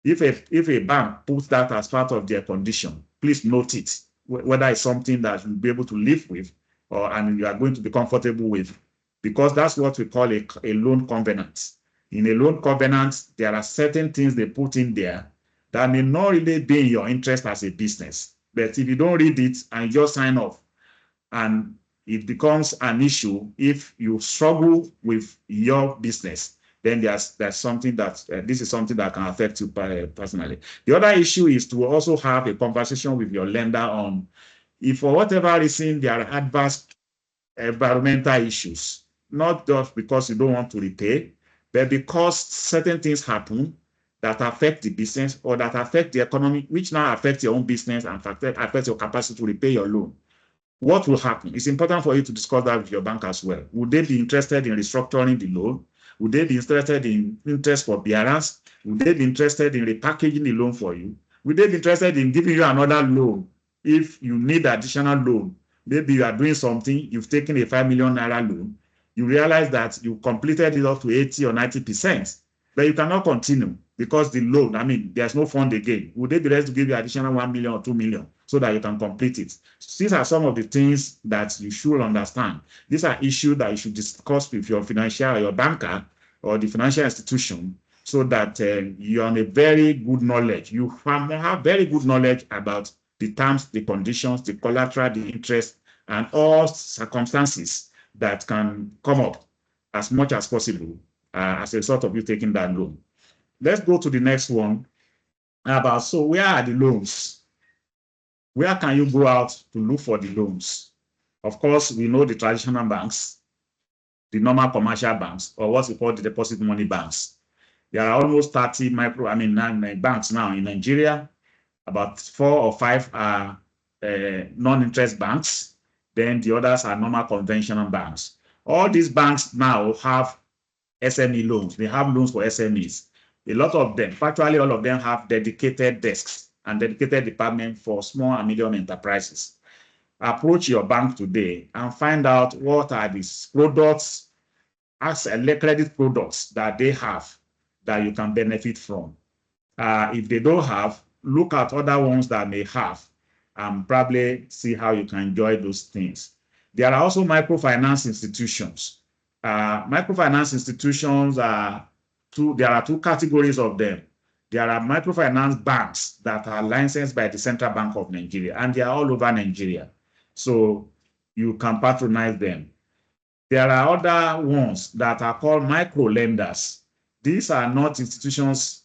If a bank puts that as part of their condition, please note it, whether it's something that you'll be able to live with and you are going to be comfortable with, because that's what we call a loan covenant. In a loan covenant, there are certain things they put in there that may not really be in your interest as a business. But if you don't read it and you just sign off, and it becomes an issue if you struggle with your business, then there's something that this is something that can affect you personally. The other issue is to also have a conversation with your lender on if for whatever reason there are adverse environmental issues, not just because you don't want to repay, but because certain things happen that affect the business or that affect the economy, which now affect your own business and affect your capacity to repay your loan. What will happen? It's important for you to discuss that with your bank as well. Would they be interested in restructuring the loan? Would they be interested in interest forbearance? Would they be interested in repackaging the loan for you? Would they be interested in giving you another loan if you need additional loan? Maybe you are doing something, you've taken a 5 million naira loan, you realize that you completed it up to 80 or 90%, but you cannot continue because the loan, there's no fund again. Would they be ready to give you additional 1 million or 2 million so that you can complete it? These are some of the things that you should understand. These are issues that you should discuss with your financial or your banker or the financial institution so that you're on a very good knowledge. You have very good knowledge about the terms, the conditions, the collateral, the interest, and all circumstances that can come up as much as possible as a result of you taking that loan. Let's go to the next one so where are the loans? Where can you go out to look for the loans? Of course, we know the traditional banks, the normal commercial banks, or what we call the deposit money banks. There are almost 30 banks now in Nigeria. About 4 or 5 are non-interest banks. Then the others are normal conventional banks. All these banks now have SME loans. They have loans for SMEs. A lot of them, virtually all of them, have dedicated desks and dedicated departments for small and medium enterprises. Approach your bank today and find out what are these products, as credit products that they have that you can benefit from. If they don't have, look at other ones that may have and probably see how you can enjoy those things. There are also microfinance institutions. Microfinance institutions there are two categories of them. There are microfinance banks that are licensed by the Central Bank of Nigeria, and they are all over Nigeria. So you can patronize them. There are other ones that are called micro lenders. These are not institutions,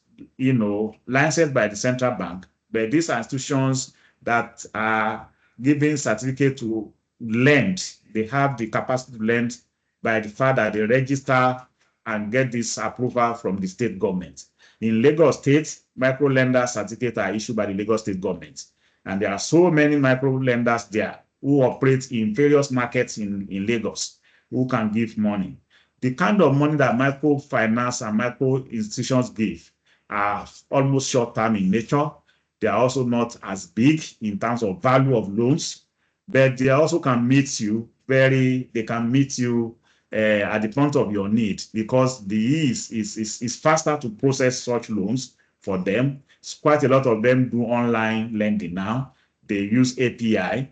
licensed by the Central Bank, but these are institutions that are giving certificate to lend. They have the capacity to lend by the fact that they register and get this approval from the state government. In Lagos State, micro lender certificates are issued by the Lagos State government. And there are so many micro lenders there who operate in various markets in Lagos who can give money. The kind of money that microfinance and micro institutions give are almost short-term in nature. They are also not as big in terms of value of loans, but they also can meet you at the point of your need, because the ease is faster to process such loans for them. Quite a lot of them do online lending now. They use API.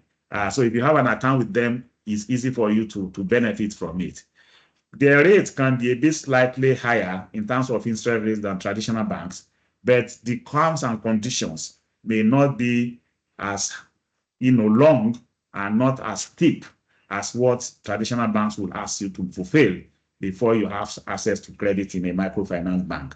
So if you have an account with them, it's easy for you to benefit from it. Their rates can be a bit slightly higher in terms of interest rates than traditional banks, but the terms and conditions may not be as long and not as steep as what traditional banks will ask you to fulfill before you have access to credit in a microfinance bank.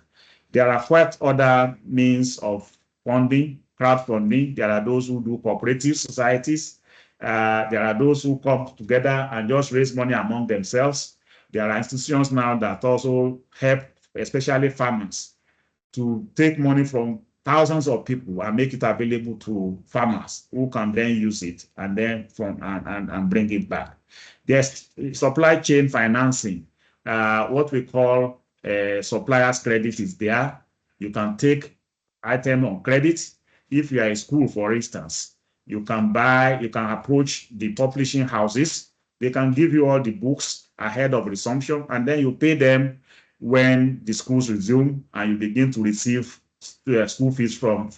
There are quite other means of funding, crowdfunding. There are those who do cooperative societies. There are those who come together and just raise money among themselves. There are institutions now that also help, especially farmers, to take money from thousands of people and make it available to farmers who can then use it and then and bring it back. There's supply chain financing, what we call supplier's credit is there. You can take item on credit. If you are a school, for instance, you can approach the publishing houses. They can give you all the books ahead of resumption, and then you pay them when the schools resume, and you begin to receive school fees from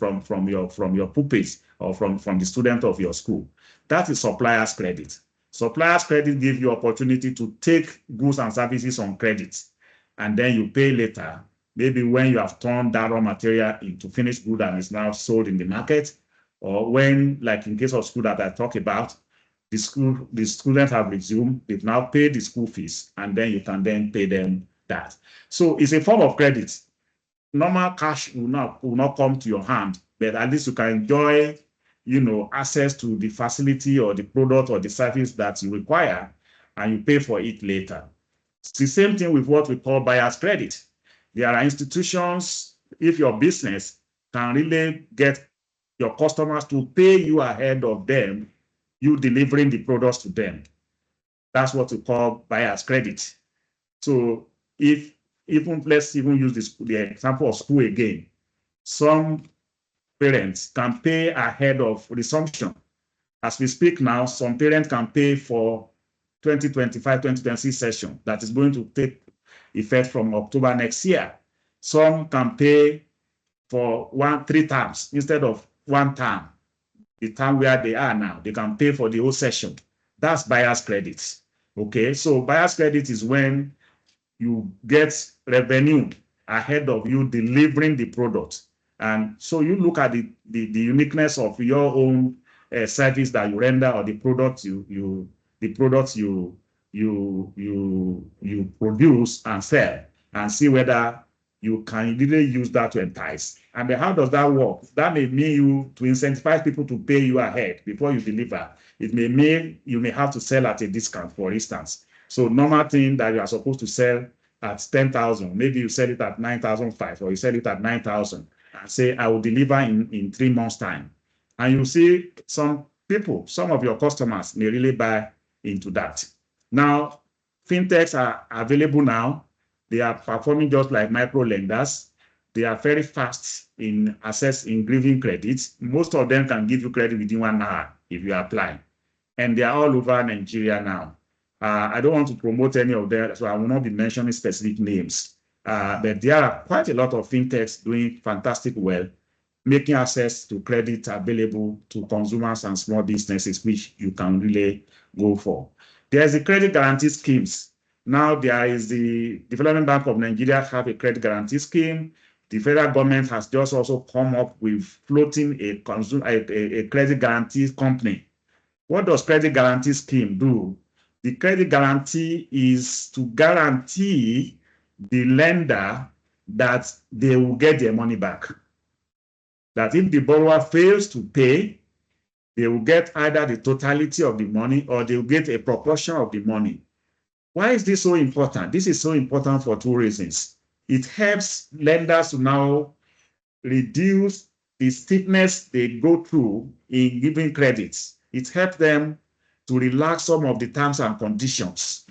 your pupils or from the student of your school. That is supplier's credit. Supplier's credit gives you opportunity to take goods and services on credit, and then you pay later, maybe when you have turned that raw material into finished good and is now sold in the market, or when, like in case of school that I talk about, the students have resumed, they've now paid the school fees, and then you can then pay them that. So it's a form of credit. Normal cash will not come to your hand, but at least you can enjoy, access to the facility or the product or the service that you require, and you pay for it later. It's the same thing with what we call buyer's credit. There are institutions, if your business can really get your customers to pay you ahead of them, you delivering the products to them. That's what we call buyer's credit. So let's even use the example of school again. Some parents can pay ahead of resumption. As we speak now, some parents can pay for 2025-2026 session that is going to take effect from October next year. Some can pay for 3 terms instead of 1 term. The term where they are now, they can pay for the whole session. That's buyer's credit. Okay, so buyer's credit is when you get revenue ahead of you delivering the product. And so you look at the uniqueness of your own service that you render, or the product you produce and sell, and see whether you can really use that to entice. And then how does that work? That may mean you to incentivize people to pay you ahead before you deliver. It may mean you may have to sell at a discount, for instance. So normal thing that you are supposed to sell at 10,000, maybe you sell it at 9,500, or you sell it at 9,000, and say, I will deliver in 3 months' time. And you see some people, some of your customers may really buy into that. Now, fintechs are available now. They are performing just like micro lenders. They are very fast in giving credits. Most of them can give you credit within 1 hour if you apply. And they are all over Nigeria now. I don't want to promote any of them, so I will not be mentioning specific names. But there are quite a lot of fintechs doing fantastic well, making access to credit available to consumers and small businesses, which you can really go for. There's the credit guarantee schemes. Now there is the Development Bank of Nigeria have a credit guarantee scheme. The federal government has just also come up with floating a credit guarantee company. What does credit guarantee scheme do? The credit guarantee is to guarantee the lender that they will get their money back. That if the borrower fails to pay, they will get either the totality of the money or they will get a proportion of the money. Why is this so important? This is so important for two reasons. It helps lenders to now reduce the stiffness they go through in giving credits. It helps them to relax some of the terms and conditions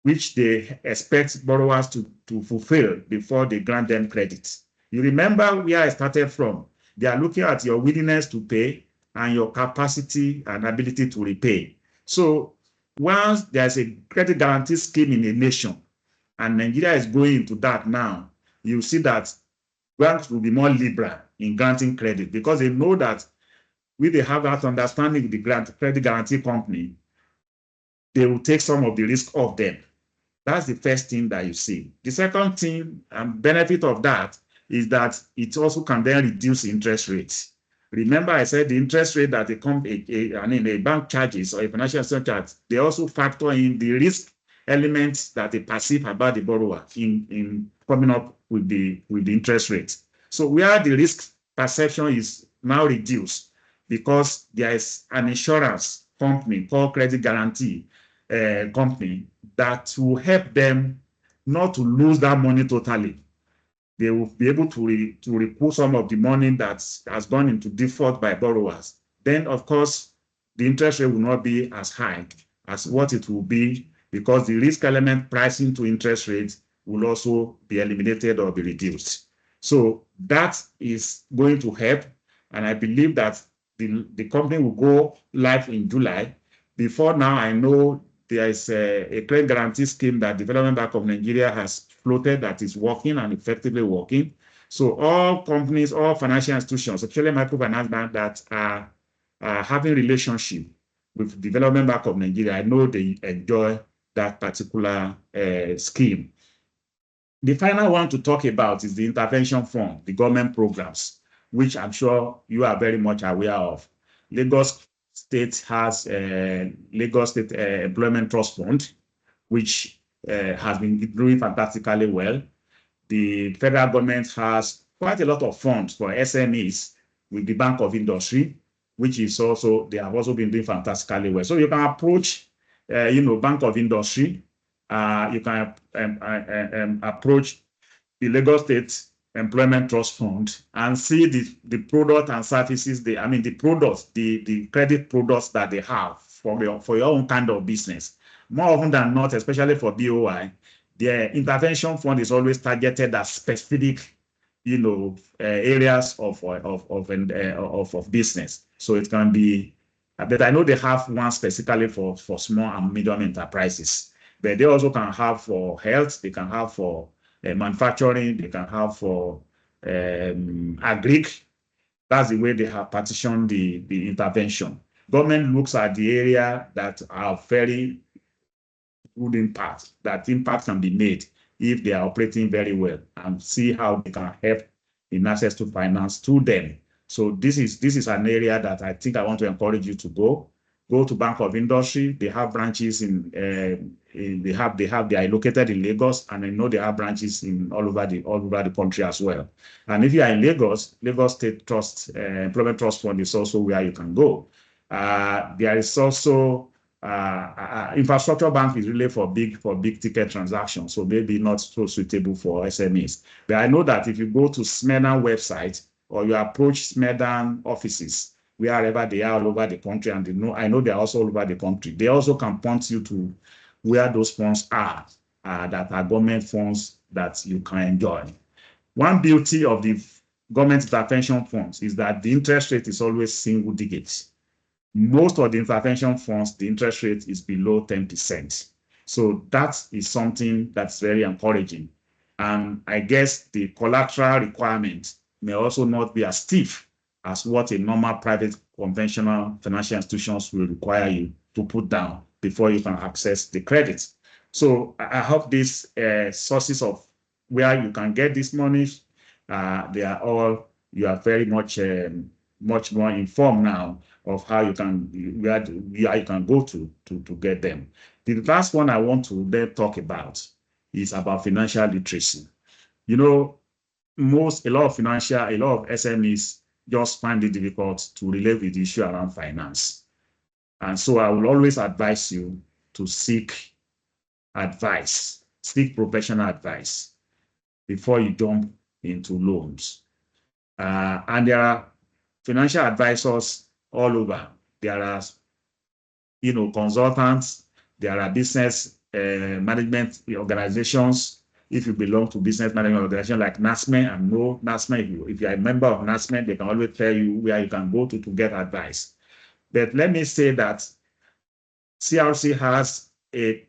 which they expect borrowers to fulfill before they grant them credit. You remember where I started from. They are looking at your willingness to pay and your capacity and ability to repay. So once there's a credit guarantee scheme in a nation, and Nigeria is going into that now, you see that banks will be more liberal in granting credit because they know that when they have that understanding with the credit guarantee company, they will take some of the risk off them. That's the first thing that you see. The second thing and benefit of that is that it also can then reduce interest rates. Remember, I said the interest rate that a bank charges or a financial institution charges, they also factor in the risk elements that they perceive about the borrower in coming up with the interest rate. So where the risk perception is now reduced because there is an insurance company called credit guarantee company that will help them not to lose that money totally. They will be able to recoup some of the money that has gone into default by borrowers. Then, of course, the interest rate will not be as high as what it will be because the risk element pricing to interest rates will also be eliminated or be reduced. So that is going to help. And I believe that the company will go live in July. Before now, I know there is a credit guarantee scheme that Development Bank of Nigeria has floated that is working and effectively working. So all companies, all financial institutions, especially microfinance banks that are having relationship with Development Bank of Nigeria, I know they enjoy that particular scheme. The final one to talk about is the intervention fund, the government programs, which I'm sure you are very much aware of. Lagos State has a Lagos State Employment Trust Fund, which has been doing fantastically well. The federal government has quite a lot of funds for SMEs with the Bank of Industry, which is also, they have also been doing fantastically well. So you can approach, Bank of Industry. You can approach the Lagos State Employment Trust Fund and see the product and services, the credit products that they have for your own kind of business. More often than not, especially for BOI, their intervention fund is always targeted at specific, areas of business. So it can be, but I know they have one specifically for small and medium enterprises. But they also can have for health, they can have for manufacturing, they can have for agric. That's the way they have partitioned the intervention. Government looks at the area that are very good impact, that impact can be made if they are operating very well and see how they can help in access to finance to them. So this is an area that I think I want to encourage you to go. Go to Bank of Industry. They have branches they are located in Lagos, and I know they have branches in all over the country as well. And if you are in Lagos State Employment Trust Fund is also where you can go. There is also infrastructure bank is really for big ticket transactions, so maybe not so suitable for SMEs. But I know that if you go to SMEDAN website or you approach SMEDAN offices, wherever they are all over the country, and I know they are also all over the country, they also can point you to where those funds are that are government funds that you can enjoy. One beauty of the government intervention funds is that the interest rate is always single digits. Most of the intervention funds, the interest rate is below 10%. So that is something that's very encouraging. And I guess the collateral requirement may also not be as stiff as what a normal private conventional financial institutions will require you to put down before you can access the credit. So I hope these sources of where you can get this money, they are all, you are very much much more informed now of how you can, where you can go to get them. The last one I want to then talk about is about financial literacy. You know, a lot of SMEs just find it difficult to relate with the issue around finance. And so I will always advise you to seek advice, seek professional advice before you jump into loans. And there are financial advisors all over. There are, consultants. There are business management organizations. If you belong to business management organization like NASME, and know NASME, if you are a member of NASME, they can always tell you where you can go to get advice. But let me say that CRC has a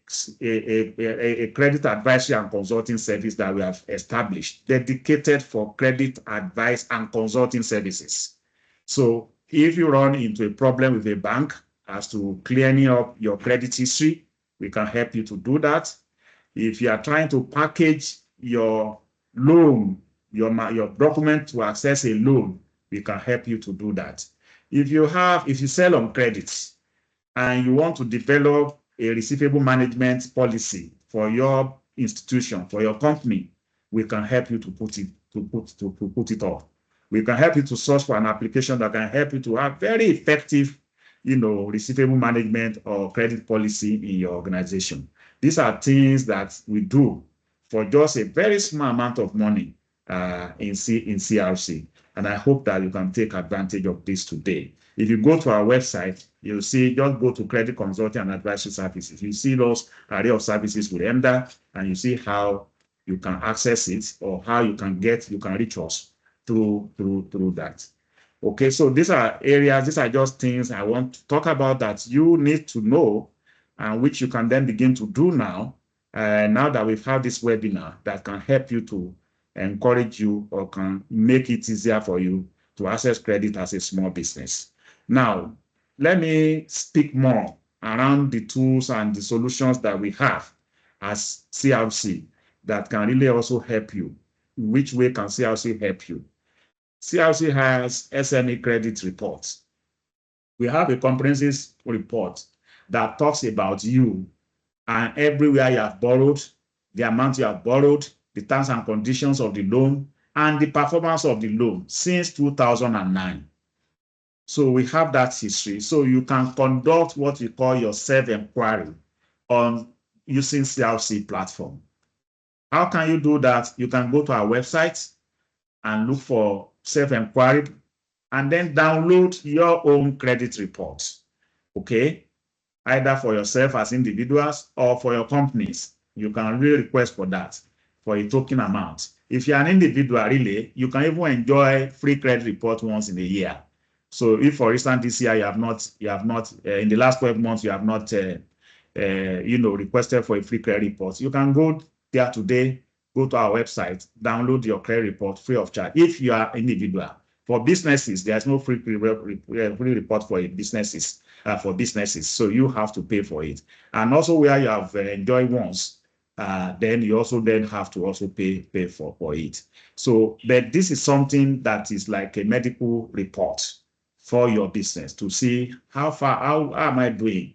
credit advisory and consulting service that we have established, dedicated for credit advice and consulting services. So if you run into a problem with a bank as to clearing up your credit history, we can help you to do that. If you are trying to package your loan, your document to access a loan, we can help you to do that. If you sell on credits and you want to develop a receivable management policy for your institution, for your company, we can help you to put it off. We can help you to source for an application that can help you to have very effective, receivable management or credit policy in your organization. These are things that we do for just a very small amount of money in CRC. And I hope that you can take advantage of this today. If you go to our website, you'll see, just go to Credit Consulting and Advisory Services. You see those array of services with EMDA, and you see how you can access it or how you can reach us through that. Okay, so these are just things I want to talk about that you need to know, and which you can then begin to do now, now that we've had this webinar that can help you to encourage you or can make it easier for you to access credit as a small business. Now, let me speak more around the tools and the solutions that we have as CRC that can really also help you. Which way can CRC help you? CRC has SME credit reports. We have a comprehensive report that talks about you and everywhere you have borrowed, the amount you have borrowed, the terms and conditions of the loan, and the performance of the loan since 2009. So we have that history. So you can conduct what we call your self-inquiry on using CRC platform. How can you do that? You can go to our website and look for self-inquiry and then download your own credit report, okay? Either for yourself as individuals or for your companies. You can really request for that for a token amount. If you're an individual, really, you can even enjoy free credit report once in a year. So if, for instance, this year you have not in the last 12 months, you have not, requested for a free credit report, you can go there today, go to our website, download your credit report free of charge. If you are individual, for businesses, there's no free report for businesses. So you have to pay for it. And also where you have enjoyed once, then you also have to also pay for it. So, but this is something that is like a medical report for your business to see how am I doing?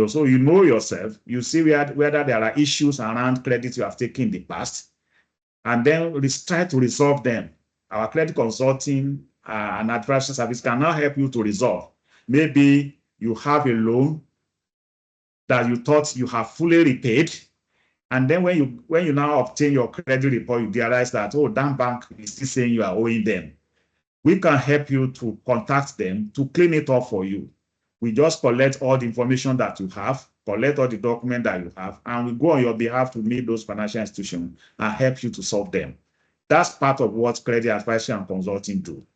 So you know yourself, you see whether there are issues around credit you have taken in the past, and then try to resolve them. Our credit consulting and advisory service can now help you to resolve. Maybe you have a loan that you thought you have fully repaid, and then when you now obtain your credit report, you realize that, oh, that bank is still saying you are owing them. We can help you to contact them to clean it up for you. We just collect all the information that you have, collect all the documents that you have, and we go on your behalf to meet those financial institutions and help you to solve them. That's part of what credit advisory and consulting do.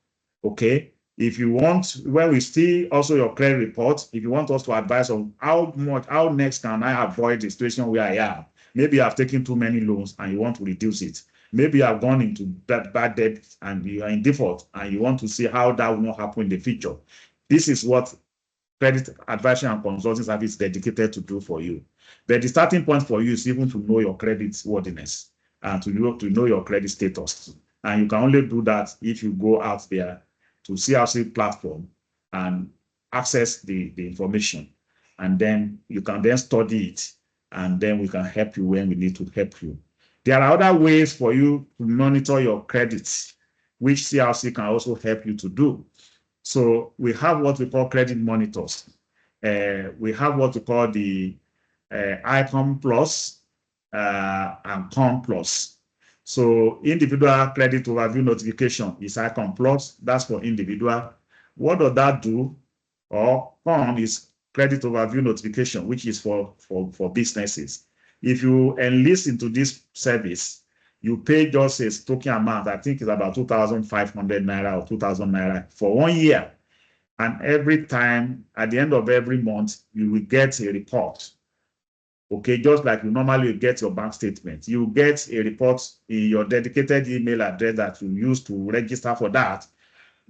Okay. If you want, when we see also your credit report, if you want us to advise on how next can I avoid the situation where I am, maybe I've taken too many loans and you want to reduce it. Maybe you have gone into bad debt and you are in default and you want to see how that will not happen in the future. This is what credit advisory and consulting service is dedicated to do for you. But the starting point for you is even to know your credit worthiness and to know your credit status. And you can only do that if you go out there to CRC platform and access the information. And then you can then study it. And then we can help you when we need to help you. There are other ways for you to monitor your credits, which CRC can also help you to do. So we have what we call credit monitors. We have what we call the ICOM Plus and COM Plus. So individual credit overview notification is ICOM Plus. That's for individual. What does that do? Or COM is credit overview notification, which is for businesses. If you enlist into this service, you pay just a token amount. I think it's about 2,500 naira or 2,000 naira for 1 year. And every time, at the end of every month, you will get a report. Okay, just like you normally get your bank statement, you get a report in your dedicated email address that you use to register for that.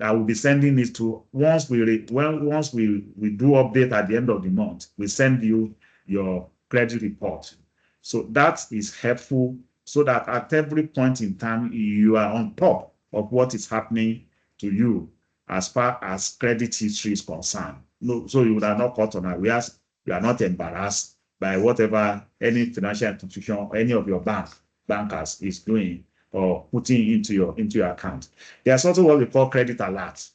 I will be sending it to once we do update at the end of the month, we send you your credit report. So that is helpful so that at every point in time you are on top of what is happening to you as far as credit history is concerned. No, so you are not caught unawares, you are not embarrassed by whatever any financial institution or any of your bankers is doing or putting into your account. There's also what we call credit alert.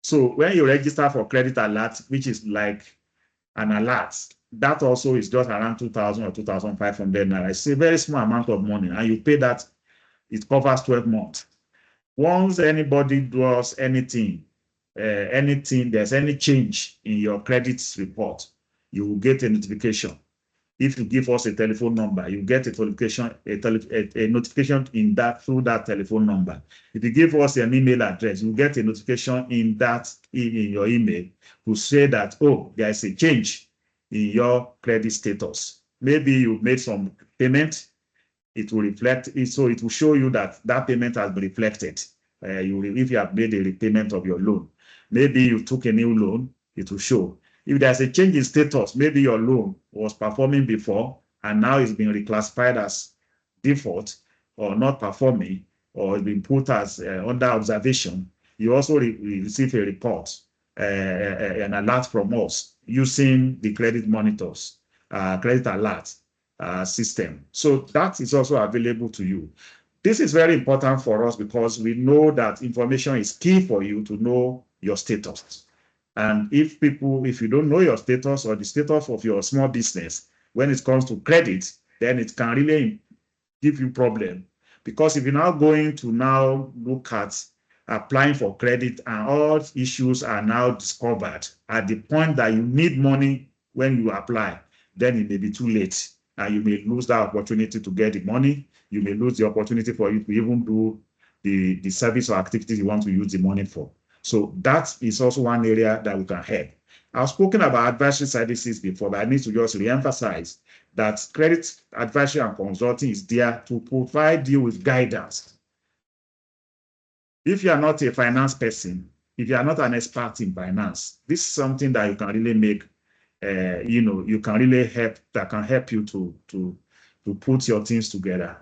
So when you register for credit alert, which is like an alert, that also is just around 2,000 or 2,500 naira. It's a very small amount of money, and you pay that, it covers 12 months. Once anybody does anything, there's any change in your credit report, you will get a notification. If you give us a telephone number, you get a notification in that through that telephone number. If you give us an email address, you get a notification in your email to say that, oh, there is a change in your credit status. Maybe you made some payment, it will reflect it, so it will show you that payment has been reflected. If you have made a repayment of your loan, maybe you took a new loan, it will show. If there's a change in status, maybe your loan was performing before and now it's been reclassified as default or not performing, or it's been put as under observation, you also receive a report, an alert from us using the credit monitors, credit alert system. So that is also available to you. This is very important for us because we know that information is key for you to know your status. And if you don't know your status or the status of your small business, when it comes to credit, then it can really give you problem. Because if you're now going to now look at applying for credit and all issues are now discovered at the point that you need money when you apply, then it may be too late. And you may lose that opportunity to get the money. You may lose the opportunity for you to even do the service or activities you want to use the money for. So that is also one area that we can help. I've spoken about advisory services before, but I need to just re-emphasize that credit advisory and consulting is there to provide you with guidance. If you are not a finance person, if you are not an expert in finance, this is something that you can really make, you can really help, that can help you to put your things together.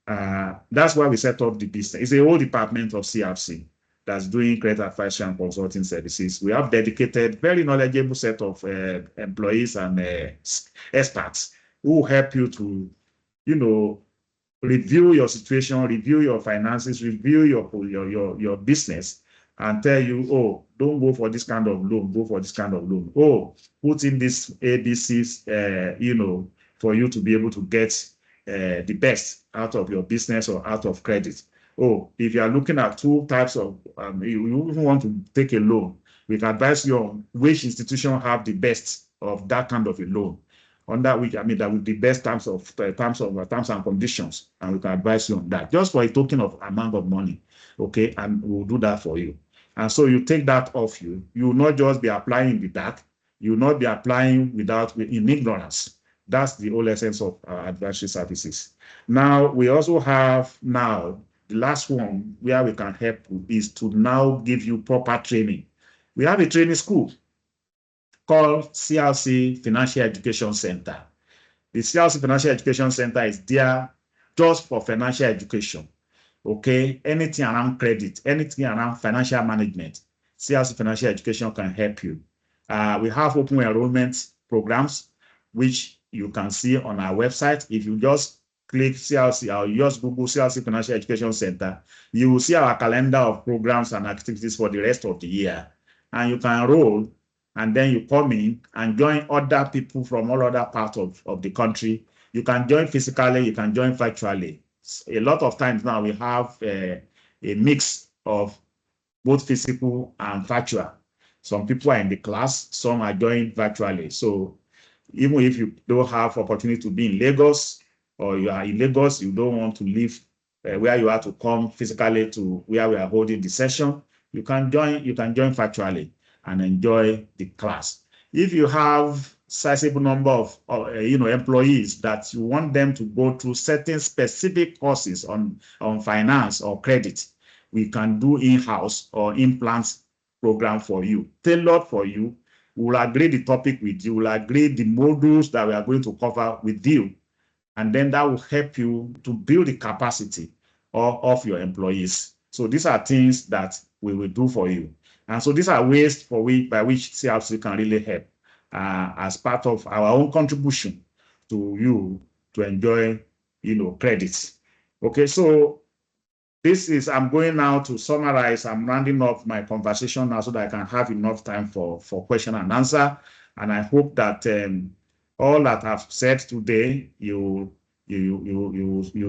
That's why we set up the business. It's a whole department of CRC that's doing credit advisory and consulting services. We have dedicated, very knowledgeable set of employees and experts who help you to, review your situation, review your finances, review your business, and tell you, oh, don't go for this kind of loan, go for this kind of loan. Oh, put in this ABCs, for you to be able to get the best out of your business or out of credit. Oh, if you are looking at two types of, you even want to take a loan, we can advise you on which institution have the best of that kind of a loan. under which, I mean, that would be best terms and conditions, and we can advise you on that, just for a token of amount of money, okay? And we'll do that for you. And so you take that off you. You will not just be applying in the dark. You will not be applying in ignorance. That's the whole essence of our advisory services. Now, we also have the last one where we can help you is to now give you proper training. We have a training school called CLC Financial Education Center. The CLC Financial Education Center is there just for financial education. Okay, anything around credit, anything around financial management, CLC Financial Education can help you. We have open enrollment programs, which you can see on our website. If you just click CLC or you just Google CLC Financial Education Center, you will see our calendar of programs and activities for the rest of the year. And you can enroll, and then you come in and join other people from all other parts of the country. You can join physically, you can join virtually. A lot of times now we have a mix of both physical and virtual. Some people are in the class, some are joined virtually. So even if you don't have opportunity to be in Lagos, or you are in Lagos, you don't want to leave where you are to come physically to where we are holding the session, you can join virtually and enjoy the class. If you have sizable number of employees that you want them to go through certain specific courses on finance or credit, we can do in-house or in-plant program for you, tailored for you. We will agree the topic with you, we'll agree the modules that we are going to cover with you, and then that will help you to build the capacity of your employees. So these are things that we will do for you. And so these are ways by which CLC can really help as part of our own contribution to you to enjoy, credits. Okay, so I'm going now to summarize. I'm rounding up my conversation now so that I can have enough time for question and answer. And I hope that all that I've said today, you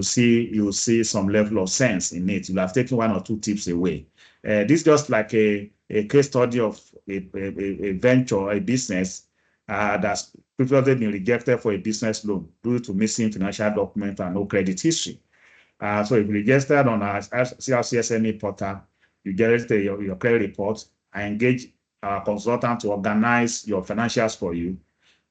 see some level of sense in it. You'll have taken one or two tips away. This is just like a case study of a venture, a business that's previously been rejected for a business loan due to missing financial document and no credit history. So if you registered on our CLC SME portal, you get your credit report. I engage our consultant to organize your financials for you.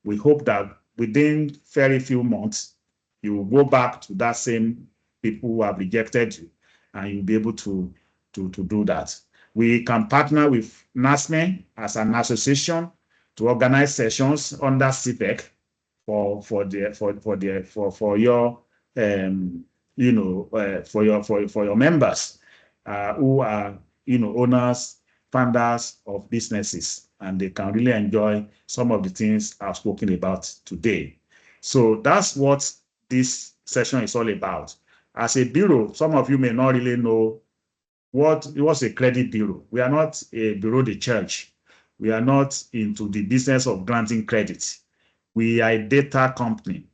We hope that within very few months, you will go back to that same people who have rejected you, and you'll be able to do that. We can partner with NASME as an association to organize sessions under CPEC for your members who are owners, founders of businesses, and they can really enjoy some of the things I've spoken about today. So that's what this session is all about. As a bureau, some of you may not really know what's a credit bureau. We are not a bureau de church. We are not into the business of granting credit. We are a data company.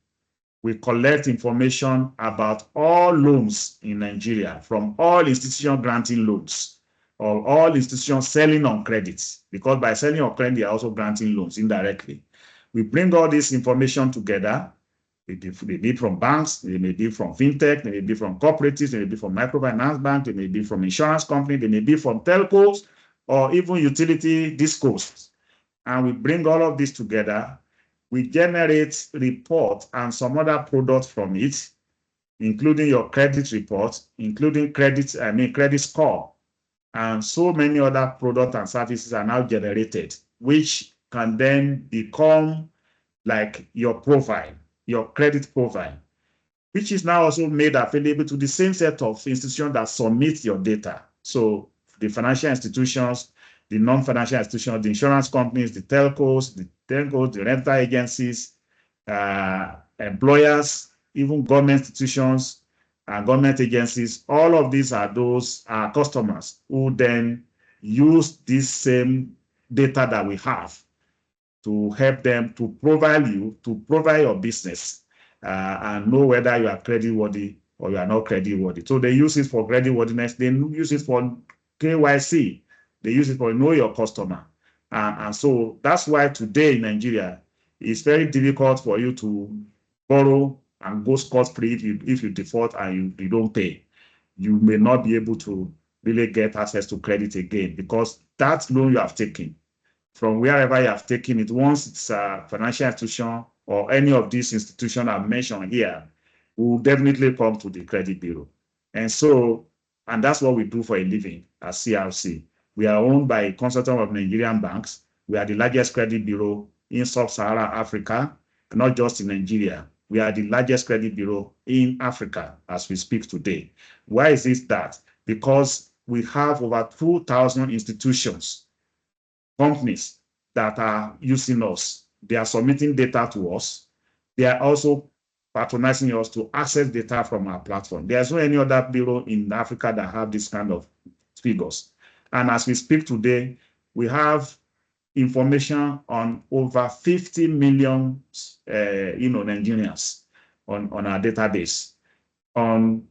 We collect information about all loans in Nigeria, from all institutions granting loans, or all institutions selling on credit, because by selling on credit, they are also granting loans indirectly. We bring all this information together. They may be from banks, they may be from fintech, they may be from cooperatives, they may be from microfinance bank, they may be from insurance company, they may be from telcos, or even utility discos. And we bring all of this together. We generate report and some other products from it, including your credit report, including credit score, and so many other products and services are now generated, which can then become like your profile, your credit profile, which is now also made available to the same set of institutions that submit your data. So the financial institutions, the non-financial institutions, the insurance companies, the telcos, the rental agencies, employers, even government institutions and government agencies, all of these are those customers who then use this same data that we have to help them to profile you, to profile your business, and know whether you are creditworthy or you are not creditworthy. So they use it for creditworthiness, they use it for KYC, they use it for know your customer. And so that's why today in Nigeria, it's very difficult for you to borrow and go scot-free if you default and you don't pay. You may not be able to really get access to credit again because that loan you have taken from wherever you have taken it, once it's a financial institution or any of these institutions I mentioned here, will definitely come to the credit bureau. And that's what we do for a living at CRC. We are owned by a consortium of Nigerian banks. We are the largest credit bureau in sub-Saharan Africa, not just in Nigeria. We are the largest credit bureau in Africa as we speak today. Why is this that? Because we have over 2,000 institutions, companies that are using us. They are submitting data to us. They are also patronizing us to access data from our platform. There's no any other bureau in Africa that have this kind of figures. And as we speak today, we have information on over 50 million Nigerians on our database, on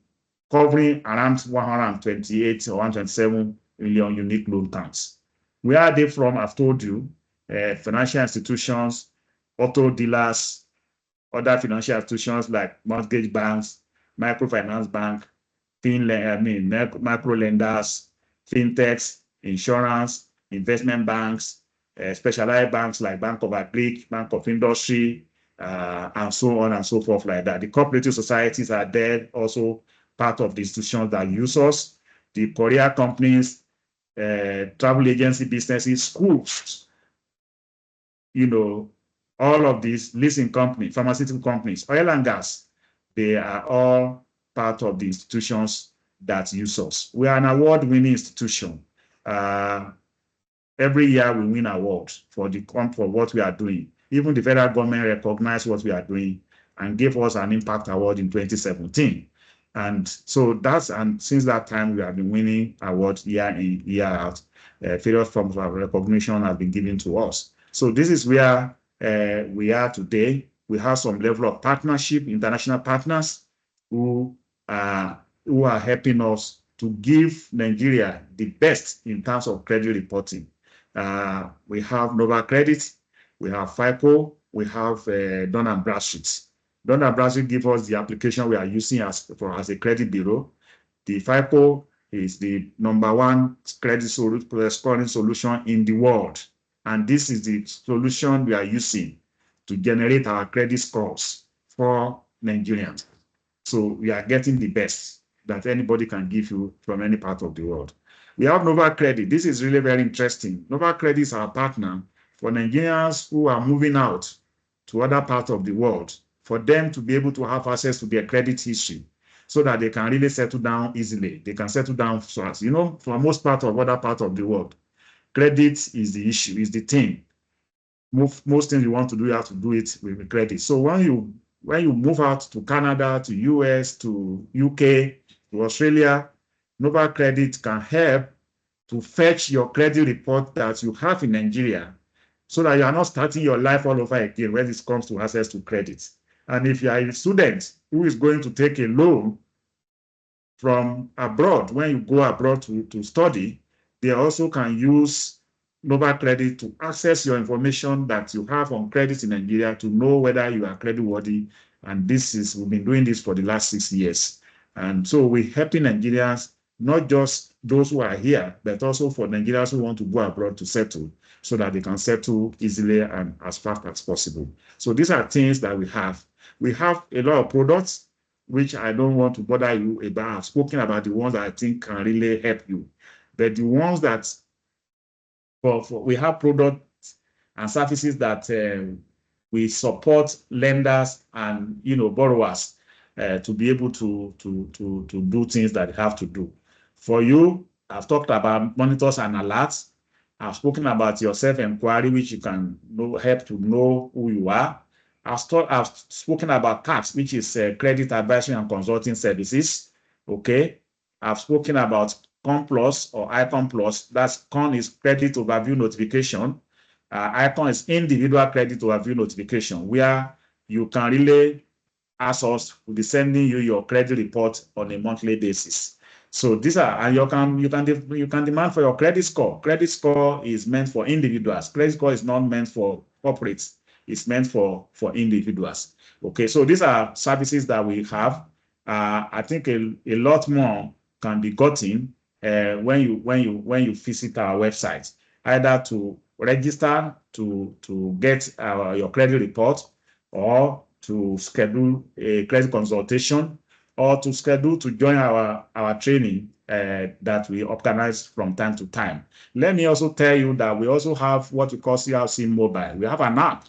covering around 128 or 127 million unique loan counts. Where are they from? I've told you, financial institutions, auto dealers, other financial institutions like mortgage banks, microfinance bank, micro lenders, fintechs, insurance, investment banks, specialized banks like Bank of Agric, Bank of Industry, and so on and so forth like that. The cooperative societies are there, also part of the institutions that use us. The courier companies, travel agency businesses, schools, all of these leasing companies, pharmaceutical companies, oil and gas, they are all part of the institutions that use us. We are an award-winning institution. Every year we win awards for what we are doing. Even the federal government recognized what we are doing and gave us an impact award in 2017. And so since that time, we have been winning awards year in, year out. Various forms of recognition have been given to us. So this is where we are today. We have some level of partnership, international partners who are helping us to give Nigeria the best in terms of credit reporting. We have Nova Credit, we have FICO, we have Dun & Bradstreet. Dun & Bradstreet gives us the application we are using as a credit bureau. The FICO is the #1 credit scoring solution in the world. And this is the solution we are using to generate our credit scores for Nigerians. So we are getting the best that anybody can give you from any part of the world. We have Nova Credit. This is really very interesting. Nova Credit is our partner for Nigerians who are moving out to other parts of the world, for them to be able to have access to their credit history so that they can really settle down easily. They can settle down fast. For most part of other parts of the world, credit is the issue, is the thing. Most things you want to do, you have to do it with credit. So when you move out to Canada, to US, to UK, to Australia, Nova Credit can help to fetch your credit report that you have in Nigeria so that you are not starting your life all over again when it comes to access to credit. And if you are a student who is going to take a loan from abroad, when you go abroad to study, they also can use Nova Credit to access your information that you have on credit in Nigeria to know whether you are creditworthy. And we've been doing this for the last 6 years. And so we're helping Nigerians, not just those who are here, but also for Nigerians who want to go abroad to settle so that they can settle easily and as fast as possible. So these are things that we have. We have a lot of products, which I don't want to bother you about. I've spoken about the ones that I think can really help you. But the ones that we have products and services that we support lenders and borrowers to be able to do things that they have to do. For you, I've talked about monitors and alerts. I've spoken about your self-inquiry, which you can help to know who you are. I've spoken about CAPS, which is credit advisory and consulting services. Okay. I've spoken about CON Plus or ICON Plus. That's CON is credit overview notification. ICON is individual credit overview notification, where you can really ask us to be sending you your credit report on a monthly basis. So these are, and you can demand for your credit score. Credit score is meant for individuals. Credit score is not meant for corporates. is meant for individuals. Okay, so these are services that we have. I think a lot more can be gotten when you visit our website, either to register to get your credit report, or to schedule a credit consultation, or to schedule to join our training that we organize from time to time. Let me also tell you that we also have what we call CRC Mobile. We have an app.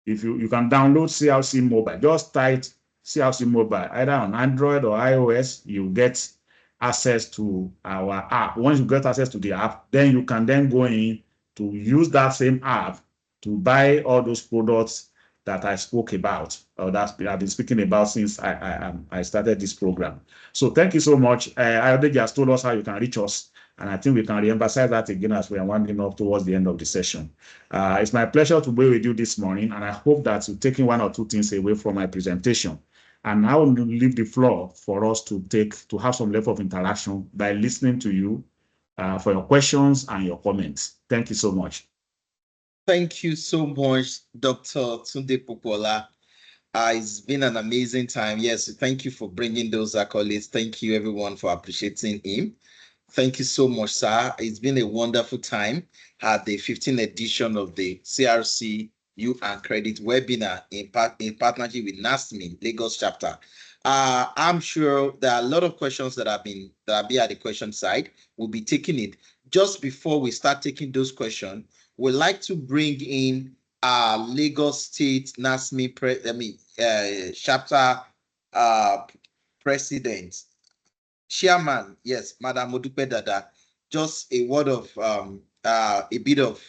If you can download CRC Mobile, just type CRC Mobile, either on Android or iOS, you get access to our app. Once you get access to the app, then you can then go in to use that same app to buy all those products that I spoke about, or that I've been speaking about since I started this program. So thank you so much. I already just told us how you can reach us, and I think we can re-emphasize that again as we are winding up towards the end of the session. It's my pleasure to be with you this morning, and I hope that you're taking one or two things away from my presentation. And I will leave the floor for us to have some level of interaction by listening to you for your questions and your comments. Thank you so much. Thank you so much, Dr. Tunde Popola. It's been an amazing time. Yes, thank you for bringing those accolades. Thank you, everyone, for appreciating him. Thank you so much, sir. It's been a wonderful time at the 15th edition of the CRC You and Credit webinar in partnership with NASME Lagos chapter. I'm sure there are a lot of questions that have been at the question side. We'll be taking it. Just before we start taking those questions, we'd like to bring in Lagos State NASME chapter president, chairman, yes, Madam Modupe Dada. Just a word of a bit of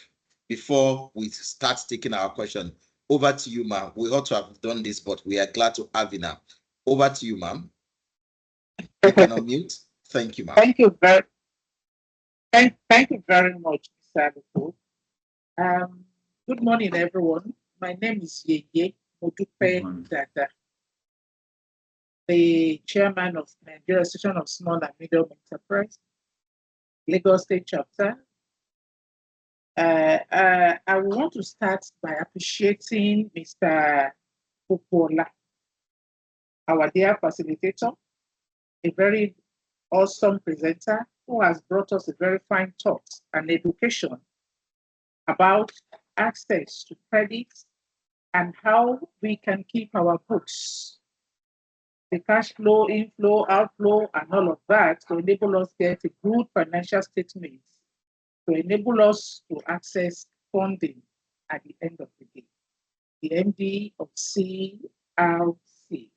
before we start taking our question. Over to you, ma'am. We ought to have done this, but we are glad to have you now. Over to you, ma'am. You can unmute. Thank you, ma'am. Thank you very much, Mr. Aluko. Good morning, everyone. My name is Yeye Modupe Dada, the chairman of Nigeria Association of Small and Medium Enterprise, Lagos State chapter. I want to start by appreciating Mr. Popola, our dear facilitator, a very awesome presenter who has brought us a very fine talk and education about access to credit and how we can keep our books, the cash flow, inflow, outflow, and all of that to enable us to get a good financial statement, to enable us to access funding at the end of the day. The MD of CRC.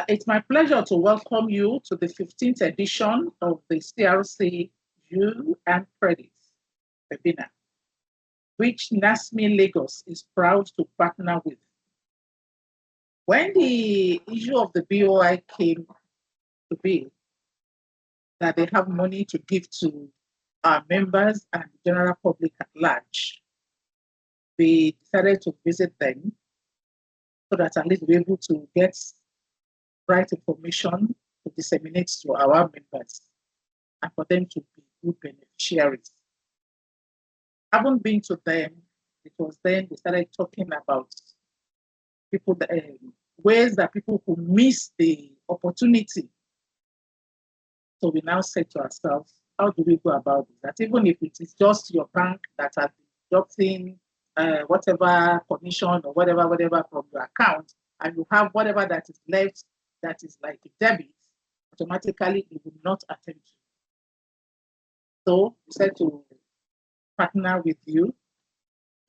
It's my pleasure to welcome you to the 15th edition of the CRC You and Credit webinar, which NASME Lagos is proud to partner with. When the issue of the BOI came to be, that they have money to give to our members and the general public at large, we decided to visit them so that at least we're able to get right information to disseminate to our members and for them to be good beneficiaries. Having been to them, it was then they started talking about people that, ways that people who miss the opportunity. So we now said to ourselves, how do we go about this? That even if it is just your bank that has been deducting whatever commission or whatever from your account, and you have whatever that is left that is like a debit, automatically it will not attend to. So we said to partner with you,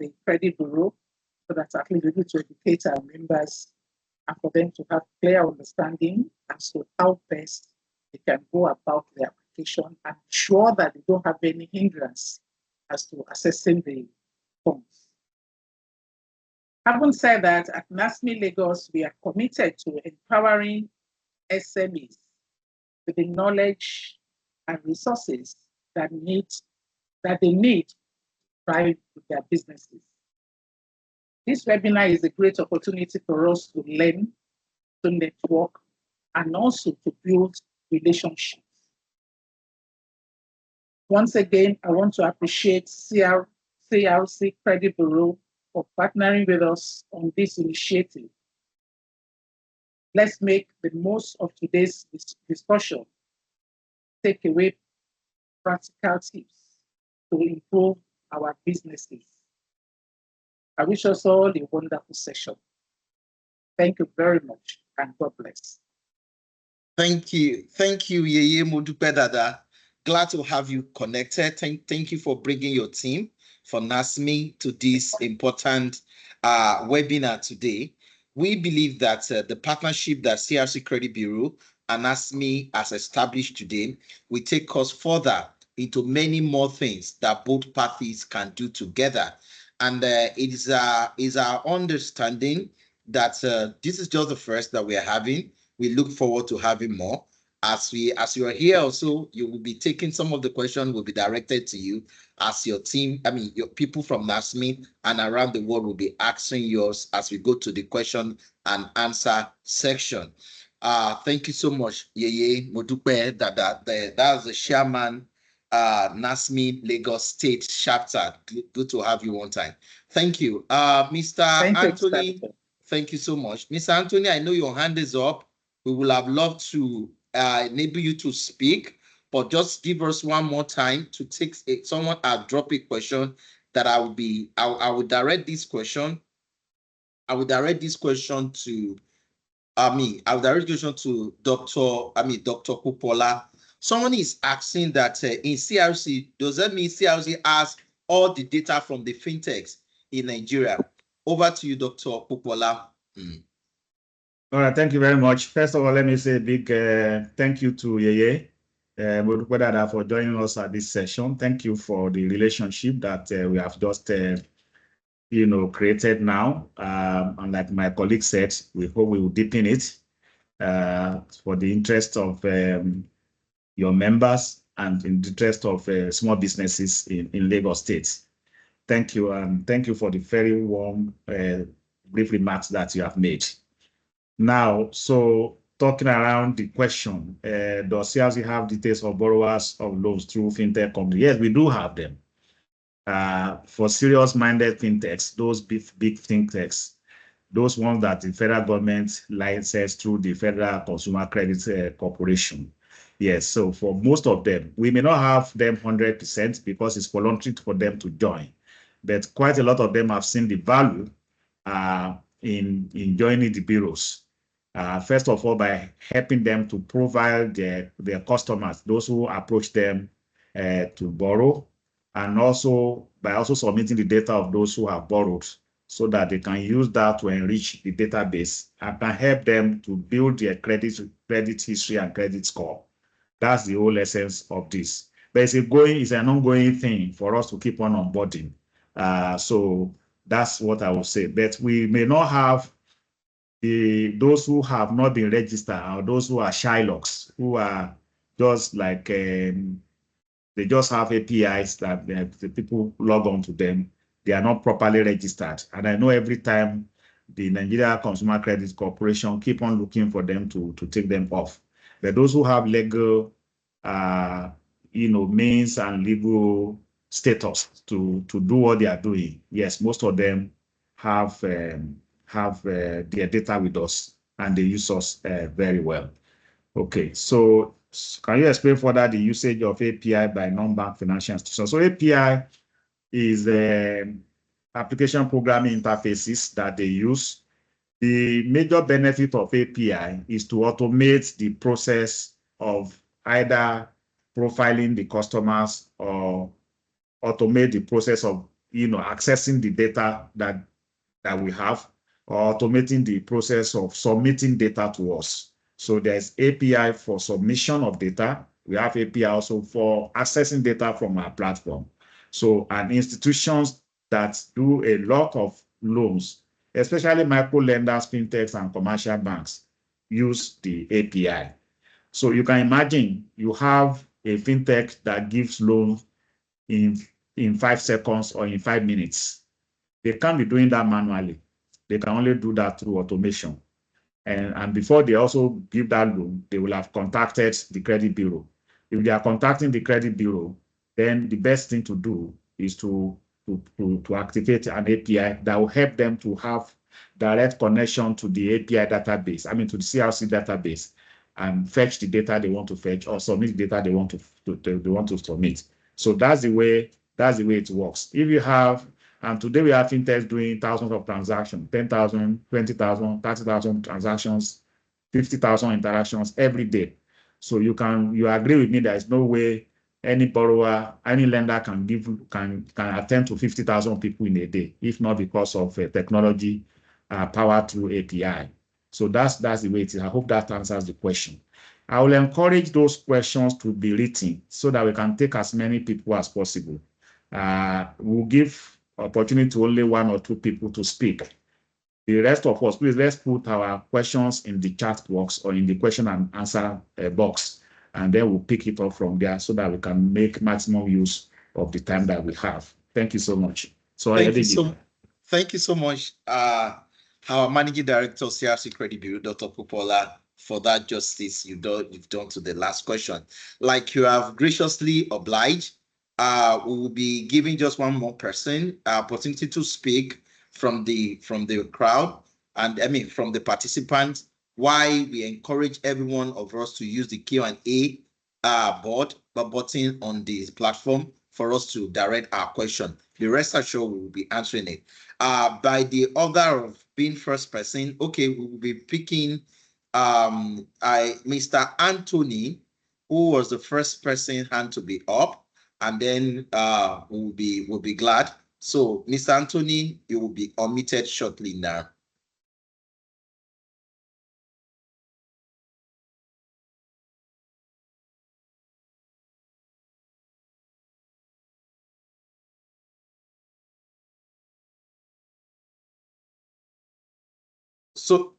the credit bureau, so that at least we're able to educate our members and for them to have clear understanding as to how best they can go about the application and ensure that they don't have any hindrance as to accessing the funds. Having said that, at NASME Lagos, we are committed to empowering SMEs with the knowledge and resources that they need to thrive with their businesses. This webinar is a great opportunity for us to learn, to network, and also to build relationships. Once again, I want to appreciate CRC CRC Credit Bureau for partnering with us on this initiative. Let's make the most of today's discussion. Take away practical tips to improve our businesses. I wish us all a wonderful session. Thank you very much, and God bless. Thank you, Yeye Modupe Dada. Glad to have you connected. Thank you for bringing your team for NASME to this important webinar today. We believe that the partnership that CRC Credit Bureau and NASME has established today will take us further into many more things that both parties can do together. And it is our understanding that this is just the first that we are having. We look forward to having more. As you are here also, you will be taking some of the questions will be directed to you as your team, your people from NASME and around the world will be asking yours as we go to the question and answer section. Thank you so much, Yeye Modupe. That's the chairman, NASME Lagos State chapter. Good to have you one time. Thank you. Mr. Anthony, thank you so much. Mr. Anthony, I know your hand is up. We will have loved to enable you to speak, but just give us one more time to take someone drop a question that I will direct this question. I will direct this question to Dr. Kupola. Someone is asking that in CRC, does that mean CRC has all the data from the fintechs in Nigeria? Over to you, Dr. Kupola. All right, thank you very much. First of all, let me say a big thank you to Yeye Modupe for joining us at this session. Thank you for the relationship that we have just created now. And like my colleague said, we hope we will deepen it for the interest of your members and in the interest of small businesses in Lagos State. Thank you, and thank you for the very warm, brief remarks that you have made. Now, so talking around the question, does CRC have details of borrowers of loans through fintech companies? Yes, we do have them. For serious-minded fintechs, those big fintechs, those ones that the federal government licensed through the Federal Consumer Credit Corporation. Yes, so for most of them, we may not have them 100% because it's voluntary for them to join, but quite a lot of them have seen the value in joining the bureaus. First of all, by helping them to provide their customers, those who approach them to borrow, and also by submitting the data of those who have borrowed so that they can use that to enrich the database and can help them to build their credit history and credit score. That's the whole essence of this. But it's an ongoing thing for us to keep on onboarding. So that's what I will say. But we may not have those who have not been registered or those who are Shylocks, who are just like they just have APIs that the people log on to them. They are not properly registered. And I know every time the Nigeria Consumer Credit Corporation keep on looking for them to take them off. But those who have legal means and legal status to do what they are doing, yes, most of them have their data with us and they use us very well. Okay, so can you explain further the usage of API by non-bank financial institutions? So API is application programming interfaces that they use. The major benefit of API is to automate the process of either profiling the customers or automate the process of accessing the data that we have, or automating the process of submitting data to us. So there's API for submission of data. We have API also for accessing data from our platform. So, and institutions that do a lot of loans, especially micro lenders, fintechs, and commercial banks, use the API. So you can imagine you have a fintech that gives loans in 5 seconds or in 5 minutes. They can't be doing that manually. They can only do that through automation. And before they also give that loan, they will have contacted the credit bureau. If they are contacting the credit bureau, then the best thing to do is to to activate an API that will help them to have direct connection to the API database, I mean to the CRC database, and fetch the data they want to fetch or submit the data they want to submit. So that's the way it works. If you have, and today we have fintechs doing thousands of transactions, 10,000, 20,000, 30,000 transactions, 50,000 interactions every day. So you agree with me there is no way any borrower, any lender can attend to 50,000 people in a day, if not because of technology powered through API. So that's the way it is. I hope that answers the question. I will encourage those questions to be written so that we can take as many people as possible. We'll give opportunity to only 1 or 2 people to speak. The rest of us, please, let's put our questions in the chat box or in the question and answer box, and then we'll pick it up from there so that we can make maximum use of the time that we have. Thank you so much. So thank you so much, our Managing Director, CRC Credit Bureau, Dr. Popola, for that justice you've done to the last question. Like you have graciously obliged, we will be giving just one more person opportunity to speak from the crowd, and I mean from the participants. Why we encourage every one of us to use the Q&A button on the platform for us to direct our question. The rest assured we will be answering it. By the order of being first person, okay, we will be picking Mr. Anthony, who was the first person hand to be up, and then we'll be glad. So, Mr. Anthony, you will be unmuted shortly now. So,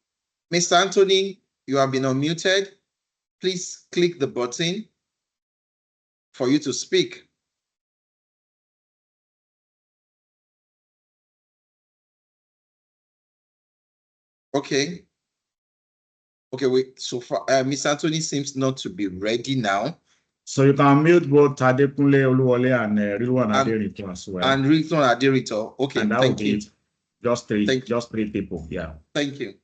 Mr. Anthony, you have been unmuted. Please click the button for you to speak. Okay. Okay, wait. So far, Mr. Anthony seems not to be ready now. So you can mute both Adekunle Oluwole and Rilwan Aderito as well. And Rilwan Aderito. Okay, and that thank you. Just three people. Yeah. Thank you.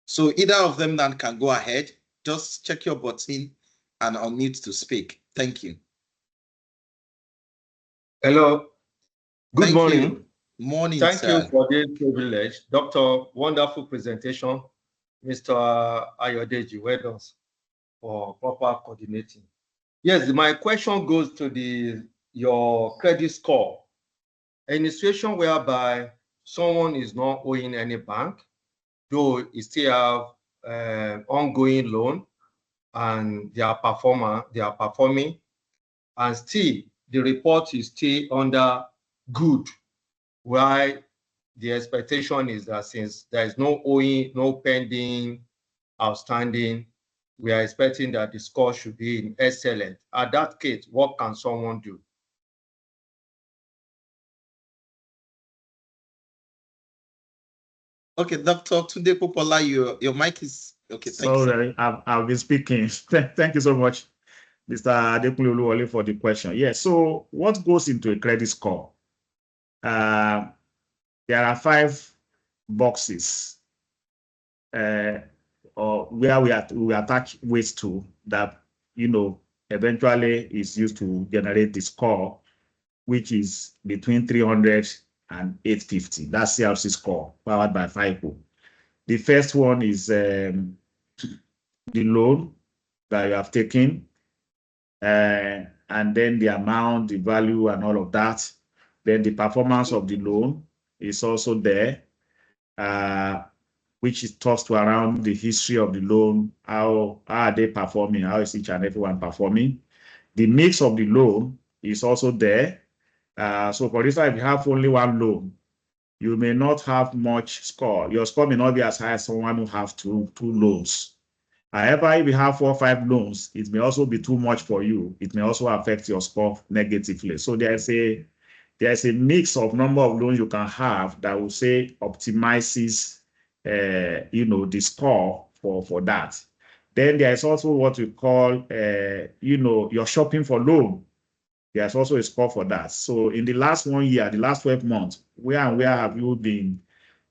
So either of them that can go ahead, just check your button and unmute to speak. Thank you. Hello. Good Thank morning. You. Morning, Thank sir. you for this privilege. Doctor, wonderful presentation. Mr. Ayodeji, well done for proper coordinating. Yes, my question goes to your credit score. In a situation whereby someone is not owing any bank, though he still have ongoing loan and they are performing, and still the report is still under good, why the expectation is that since there is no owing, no pending, outstanding, we are expecting that the score should be in excellent. At that case, what can someone do? Okay, Dr. Tunde Popola, your mic is okay. Sorry, I've been speaking. Thank you so much, Mr. Adekunle Oluwole, for the question. Yes. So, what goes into a credit score? There are 5 boxes, or where we attach weights to that, eventually is used to generate the score, which is between 300 and 850. That's CRC score powered by FICO. The first one is the loan that you have taken, and then the amount, the value, and all of that. Then the performance of the loan is also there, which is talks to around the history of the loan, how are they performing, how is each and everyone performing. The mix of the loan is also there. So for instance, if you have only one loan, you may not have much score. Your score may not be as high as someone who has two loans. However, if you have 4 or 5 loans, it may also be too much for you. It may also affect your score negatively. So there's a mix of number of loans you can have that will say optimizes the score for that. Then there is also what we call, your shopping for loan. There's also a score for that. So in the last 1 year, the last 12 months, where have you been,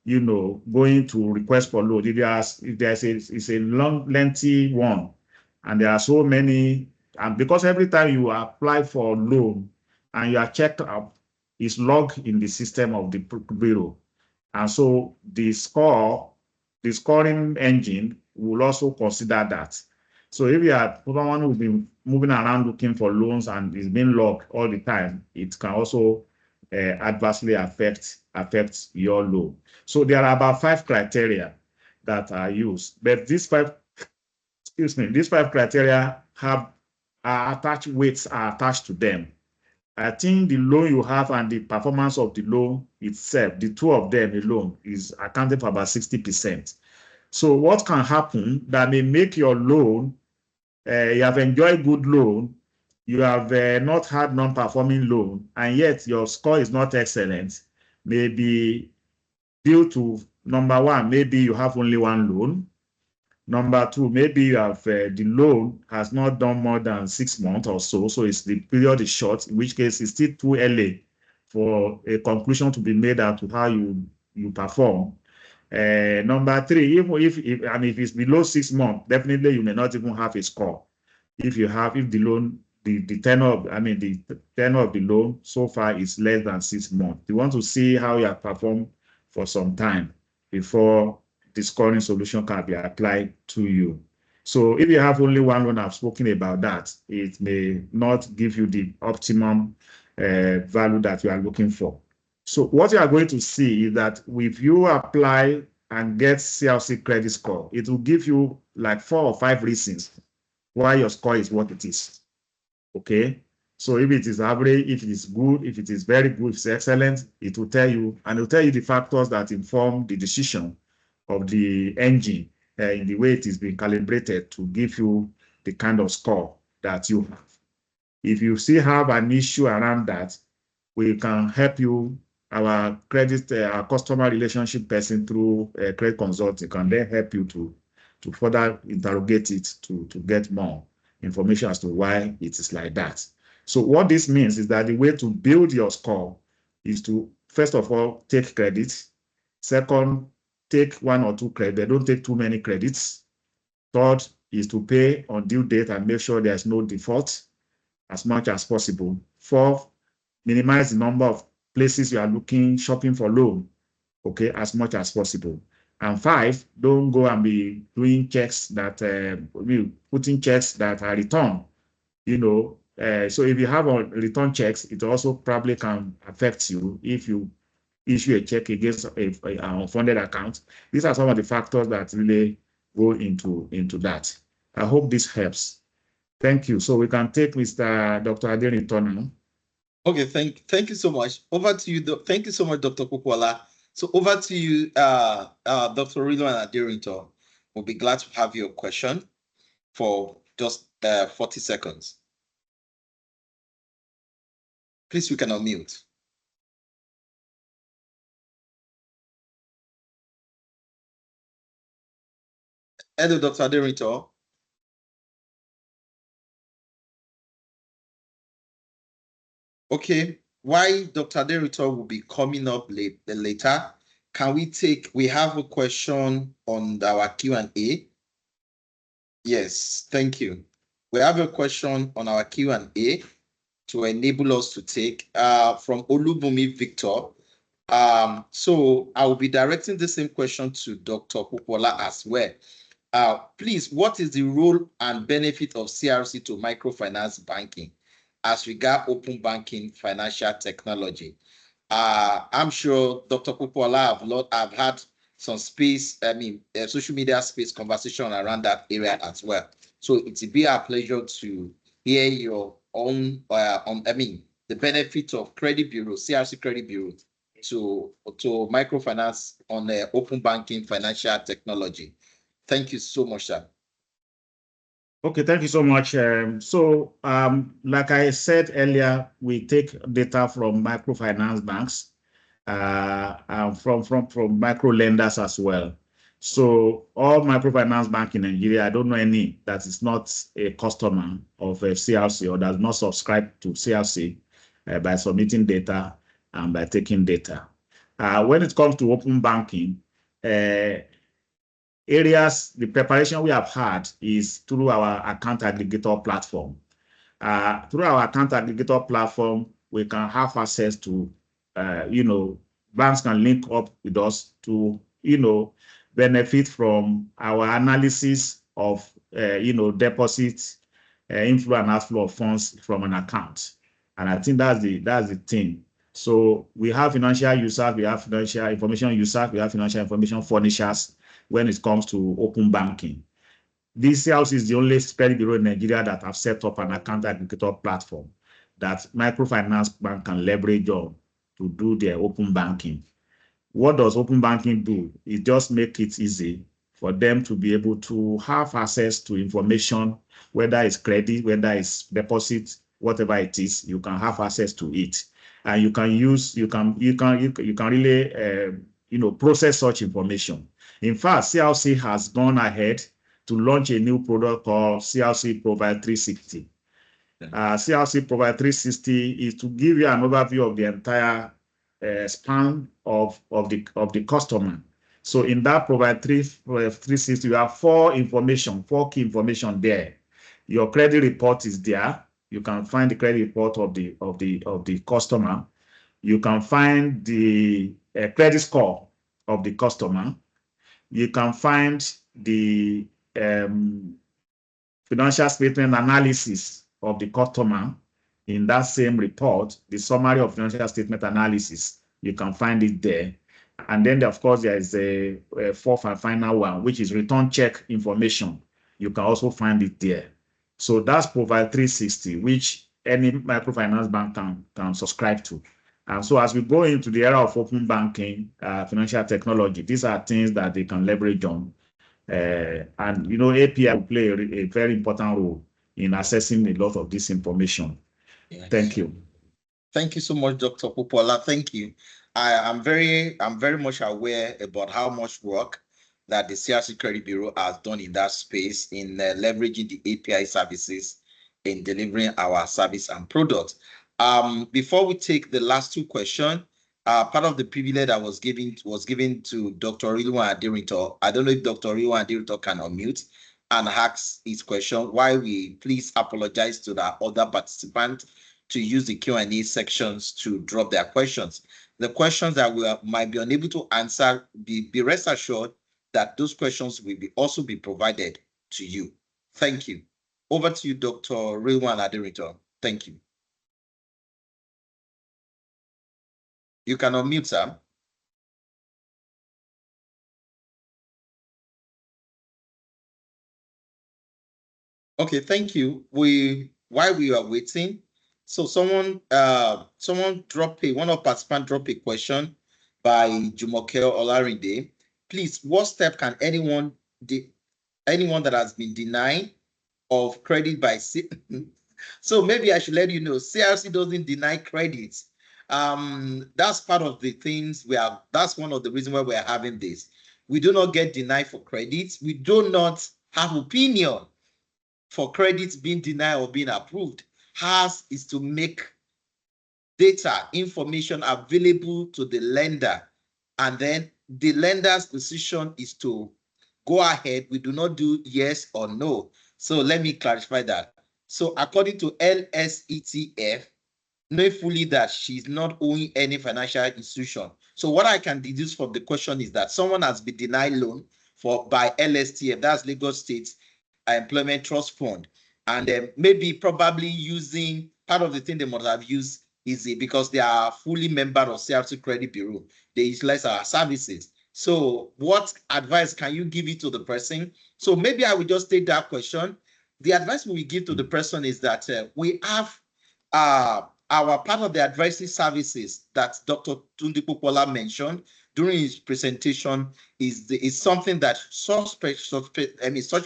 going to request for loan? It's a long, lengthy one, and there are so many, and because every time you apply for loan and you are checked up, it's logged in the system of the bureau. And so the scoring engine will also consider that. So if you are someone who's been moving around looking for loans and is being logged all the time, it can also adversely affect your loan. So there are about 5 criteria that are used, but these 5 criteria have weights are attached to them. I think the loan you have and the performance of the loan itself, the two of them alone, is accounting for about 60%. So what can happen that may make your loan, you have enjoyed good loan, you have not had non-performing loan, and yet your score is not excellent, maybe due to, number one, maybe you have only one loan. Number two, maybe you have the loan has not done more than 6 months or so, so the period is short, in which case it's still too early for a conclusion to be made as to how you perform. Number three, even if it's below 6 months, definitely you may not even have a score. If the loan, the tenor of the loan so far is less than 6 months. You want to see how you have performed for some time before the scoring solution can be applied to you. So if you have only one loan, I've spoken about that, it may not give you the optimum value that you are looking for. So what you are going to see is that if you apply and get CRC credit score, it will give you like 4 or 5 reasons why your score is what it is. Okay? So if it is average, if it is good, if it is very good, if it's excellent, it will tell you, and it will tell you the factors that inform the decision of the engine in the way it is being calibrated to give you the kind of score that you have. If you still have an issue around that, we can help you. Our customer relationship person through credit consulting can then help you to further interrogate it to get more information as to why it is like that. So what this means is that the way to build your score is to, first of all, take credit. Second, take 1 or 2 credits. Don't take too many credits. Third is to pay on due date and make sure there's no default as much as possible. Fourth, minimize the number of places you are shopping for loan, okay, as much as possible. And 5, don't go and be doing checks that, putting checks that are returned, so if you have return checks, it also probably can affect you if you issue a check against an unfunded account. These are some of the factors that really go into that. I hope this helps. Thank you. So we can take Mr. Dr. Aderinton now. Okay, thank you so much. Over to you. Thank you so much, Dr. Kukwala. So over to you, Dr. Rilo and Aderinton. We'll be glad to have your question for just 40 seconds. Please, we can unmute. Hello, Dr. Aderinton. Okay, why Dr. Aderinton will be coming up later, we have a question on our Q&A. Yes, thank you. We have a question on our Q&A to enable us to take from Olubumi Victor. So I will be directing the same question to Dr. Kukwala as well. Please, what is the role and benefit of CRC to microfinance banking as regard open banking financial technology? I'm sure Dr. Kukwala have had some space, social media space conversation around that area as well. So it will be our pleasure to hear your own, the benefit of credit bureau, CRC credit bureau to microfinance on open banking financial technology. Thank you so much, sir. Okay, thank you so much. Like I said earlier, we take data from microfinance banks and from micro lenders as well. So all microfinance bank in Nigeria, I don't know any that is not a customer of a CRC or does not subscribe to CRC by submitting data and by taking data. When it comes to open banking, areas, the preparation we have had is through our account aggregator platform. Through our account aggregator platform, we can have access to, banks can link up with us to, benefit from our analysis of, deposits, inflow and outflow of funds from an account. And I think that's the thing. So we have financial users, we have financial information users, we have financial information furnishers when it comes to open banking. This house is the only credit bureau in Nigeria that have set up an account aggregator platform that microfinance bank can leverage on to do their open banking. What does open banking do? It just make it easy for them to be able to have access to information, whether it's credit, whether it's deposit, whatever it is, you can have access to it. And you can really process such information. In fact, CRC has gone ahead to launch a new product called CRC Provide 360. CRC Provide 360 is to give you an overview of the entire span of the customer. So in that Provide 360, you have four key information there. Your credit report is there. You can find the credit report of the customer. You can find the credit score of the customer. You can find the financial statement analysis of the customer in that same report, the summary of financial statement analysis. You can find it there. And then, of course, there is a fourth and final one, which is return check information. You can also find it there. So that's Provide 360, which any microfinance bank can subscribe to. And so as we go into the era of open banking, financial technology, these are things that they can leverage on. And, API will play a very important role in accessing a lot of this information. Yes. Thank you. Thank you so much, Dr. Popola. Thank you. I'm very much aware about how much work that the CRC Credit Bureau has done in that space in leveraging the API services in delivering our service and product. Before we take the last two questions, part of the privilege that was given to Dr. Rilwan Adirito. I don't know if Dr. Rilwan Adirito can unmute and ask his question. Why we please apologize to the other participants to use the Q&A sections to drop their questions. The questions that we might be unable to answer, be rest assured that those questions will also be provided to you. Thank you. Over to you, Dr. Rilwan Adirito. Thank you. You can unmute, sir. Okay, thank you. While we are waiting, so someone dropped one of participants dropped a question by Jumoke Olarinde. Please, what step can anyone that has been denied of credit by so maybe I should let you know, CRC doesn't deny credits. That's part of the things that's one of the reasons why we're having this. We do not get denied for credits. We do not have opinion for credits being denied or being approved. Ours is to make data, information available to the lender, and then the lender's decision is to go ahead. We do not do yes or no. So let me clarify that. So according to LSETF, know fully that she's not owing any financial institution. So what I can deduce from the question is that someone has been denied loan by LSTF, that's Lagos State Employment Trust Fund, and maybe probably using part of the thing they must have used is because they are fully member of CRC Credit Bureau. They utilize our services. So what advice can you give it to the person? So maybe I will just take that question. The advice we give to the person is that we have our part of the advisory services that Dr. Tunde Popola mentioned during his presentation is something that such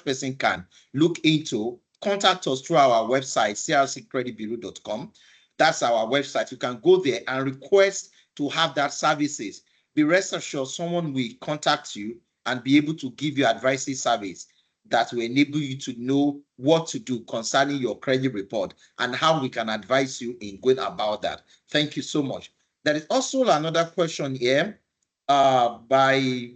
person can look into. Contact us through our website, crccreditbureau.com. That's our website. You can go there and request to have that services. Be rest assured, someone will contact you and be able to give you advisory service that will enable you to know what to do concerning your credit report and how we can advise you in going about that. Thank you so much. There is also another question here by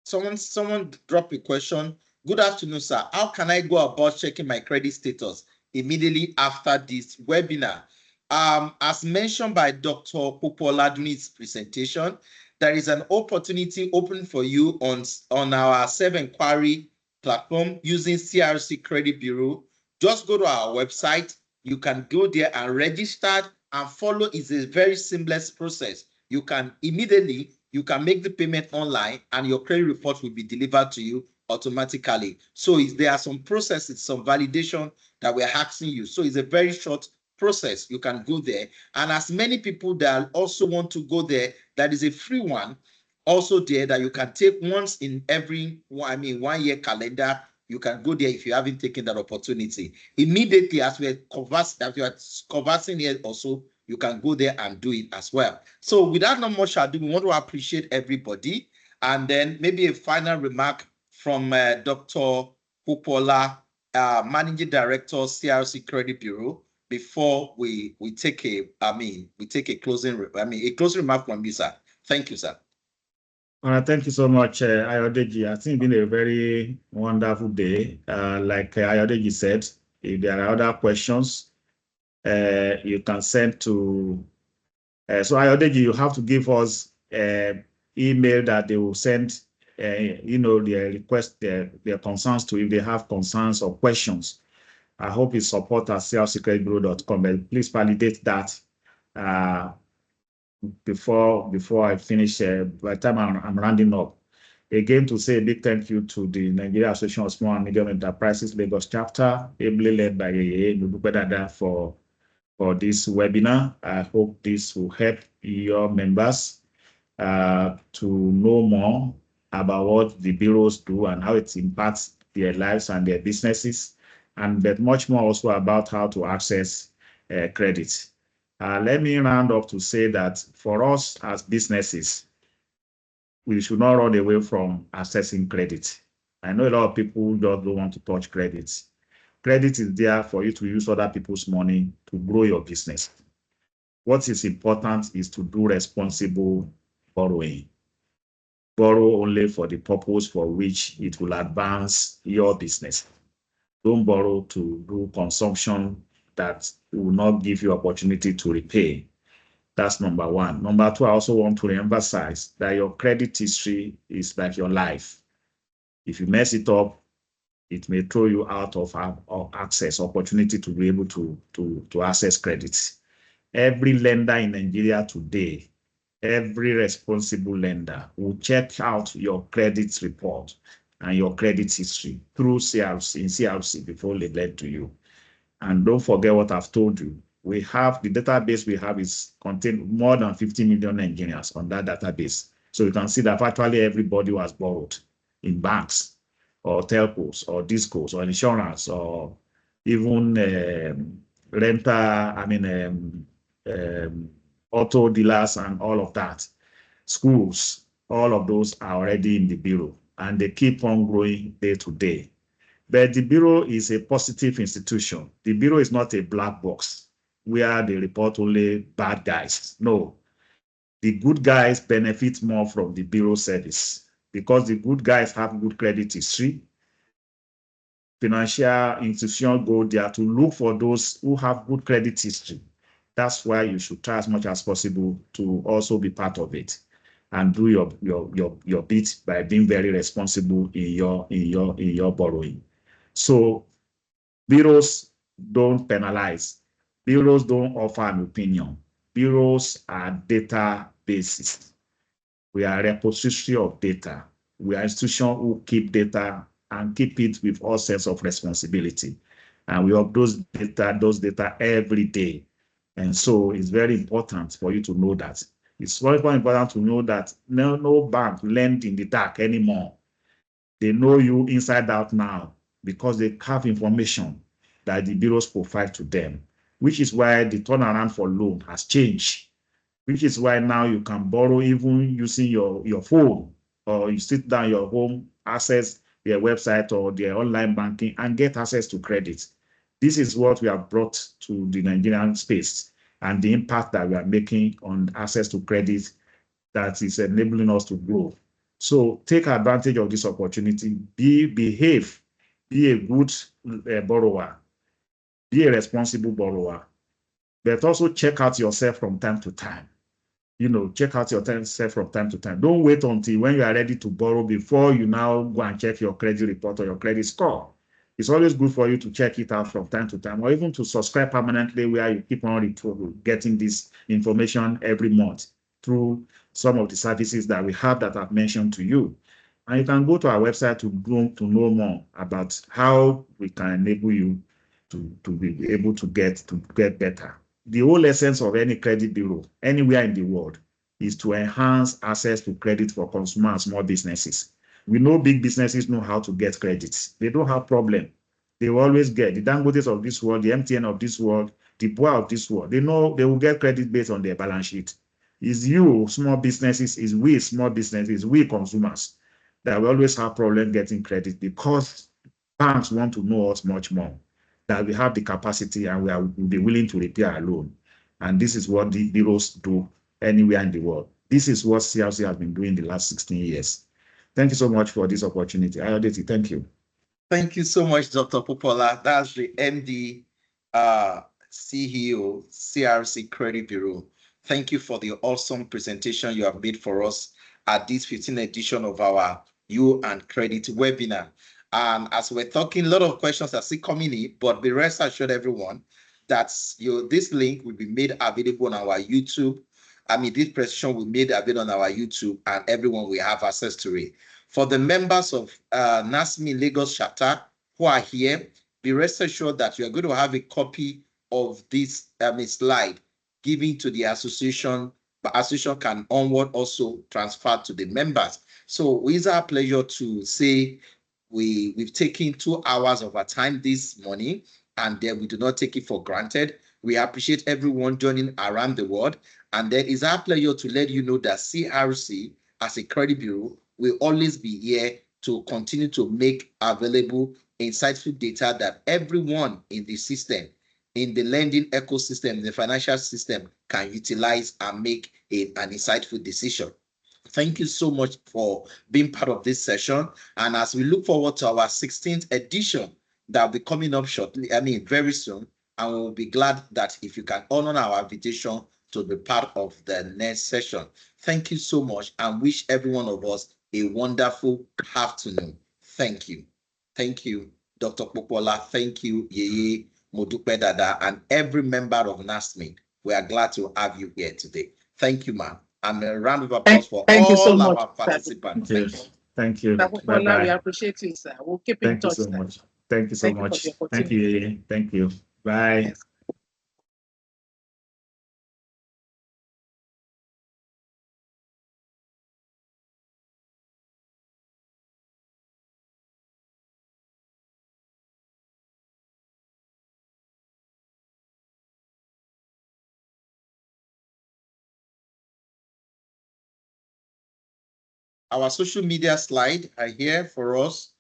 someone dropped a question. Good afternoon, sir. How can I go about checking my credit status immediately after this webinar? As mentioned by Dr. Popola during his presentation, there is an opportunity open for you on our self-inquiry platform using CRC Credit Bureau. Just go to our website. You can go there and register and follow. It's a very seamless process. You can immediately make the payment online and your credit report will be delivered to you automatically. So there are some processes, some validation that we're asking you. So it's a very short process. You can go there. And as many people that also want to go there, that is a free one also there that you can take once in every 1 year calendar. You can go there if you haven't taken that opportunity. Immediately as we are conversing here also, you can go there and do it as well. So without no much ado, we want to appreciate everybody. And then maybe a final remark from Dr. Popola, Managing Director, CRC Credit Bureau, before we take a closing remark from you, sir. Thank you, sir. Thank you so much, Ayodeji. I think it's been a very wonderful day. Like Ayodeji said, if there are other questions, you can send to. So Ayodeji, you have to give us email that they will send, their request, their concerns to if they have concerns or questions. I hope you support at crccreditbureau.com, but please validate that before I finish. By the time I'm rounding up, again to say a big thank you to the Nigeria Association of Small and Medium Enterprises Lagos chapter, ably led by Nububedada for this webinar. I hope this will help your members to know more about what the bureaus do and how it impacts their lives and their businesses, and but much more also about how to access credit. Let me round up to say that for us as businesses, we should not run away from accessing credit. I know a lot of people just don't want to touch credit. Credit is there for you to use other people's money to grow your business. What is important is to do responsible borrowing. Borrow only for the purpose for which it will advance your business. Don't borrow to do consumption that will not give you opportunity to repay. That's number one. Number two, I also want to emphasize that your credit history is like your life. If you mess it up, it may throw you out of access, opportunity to be able to access credit. Every lender in Nigeria today, every responsible lender will check out your credit report and your credit history through CRC before they lend to you. And don't forget what I've told you. We have the database we have is contain more than 50 million Nigerians on that database. So you can see that virtually everybody was borrowed in banks or telcos or discos or insurance or even auto dealers and all of that. Schools, all of those are already in the bureau and they keep on growing day to day. But the bureau is a positive institution. The bureau is not a black box where they report only bad guys. No, the good guys benefit more from the bureau service because the good guys have good credit history. Financial institutions go there to look for those who have good credit history. That's why you should try as much as possible to also be part of it and do your bit by being very responsible in your borrowing. So bureaus don't penalize. Bureaus don't offer an opinion. Bureaus are databases. We are a repository of data. We are institutions who keep data and keep it with all sense of responsibility. And we have those data every day. And so it's very important for you to know that. It's very important to know that no bank lend in the dark anymore. They know you inside out now because they have information that the bureaus provide to them, which is why the turnaround for loan has changed, which is why now you can borrow even using your phone. or you sit down your home, access their website or their online banking and get access to credit. This is what we have brought to the Nigerian space and the impact that we are making on access to credit that is enabling us to grow. So take advantage of this opportunity, behave, be a good borrower, be a responsible borrower, but also check out yourself from time to time. Check out yourself from time to time. Don't wait until when you are ready to borrow before you now go and check your credit report or your credit score. It's always good for you to check it out from time to time, or even to subscribe permanently where you keep on getting this information every month through some of the services that we have that I've mentioned to you. And you can go to our website to know more about how we can enable you to be able to get better. The whole essence of any credit bureau anywhere in the world is to enhance access to credit for consumer and small businesses. We know big businesses know how to get credit. They don't have problem. They will always get the Dangotes of this world, the MTN of this world, the BUA of this world. They know they will get credit based on their balance sheet. It's you, small businesses, is we small businesses, we consumers that will always have problem getting credit because banks want to know us much more, that we have the capacity and we'll be willing to repay our loan. And this is what the bureaus do anywhere in the world. This is what CRC has been doing the last 16 years. Thank you so much for this opportunity. Ayodeti, thank you. Thank you so much, Dr. Popola. That's the MD, CEO, CRC Credit Bureau. Thank you for the awesome presentation you have made for us at this 15th edition of our You and Credit webinar. As we're talking, a lot of questions are still coming in, but be rest assured, everyone, that this link will be made available on our YouTube. This presentation will be made available on our YouTube, and everyone will have access to it. For the members of NASME Lagos chapter who are here, be rest assured that you are going to have a copy of this slide given to the association. But association can onward also transfer to the members. So it's our pleasure to say we've taken 2 hours of our time this morning, and then we do not take it for granted. We appreciate everyone joining around the world, and then it's our pleasure to let you know that CRC as a credit bureau will always be here to continue to make available insightful data that everyone in the system, in the lending ecosystem, in the financial system can utilize and make an insightful decision. Thank you so much for being part of this session. And as we look forward to our 16th edition that will be coming up shortly, very soon, and we'll be glad that if you can honor our invitation to be part of the next session. Thank you so much and wish every one of us a wonderful afternoon. Thank you. Thank you, Dr. Popola. Thank you, Yeye, Modupe Dada, and every member of NASME. We are glad to have you here today. Thank you, ma'am. And a round of applause for all so our much, participants. Thank you. We appreciate you, sir. We'll keep in touch. Thank you so much. Thank you so much. Thank you. Thank you. Bye. Yes. Our social media slide are here for us.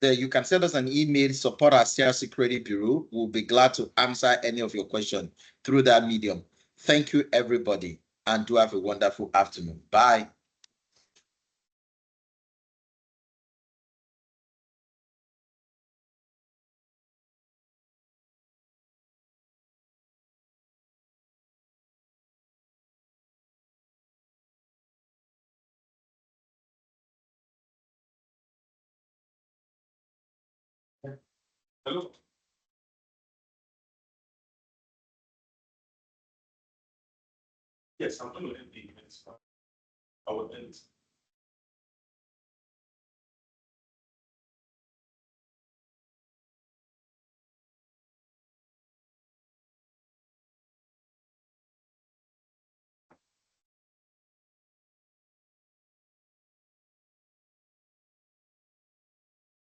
There you can send us an email, support@CRC Credit Bureau. We'll be glad to answer any of your questions through that medium. Thank you, everybody, and do have a wonderful afternoon. Bye. Hello. Yes, I'm going to end the event. I will end.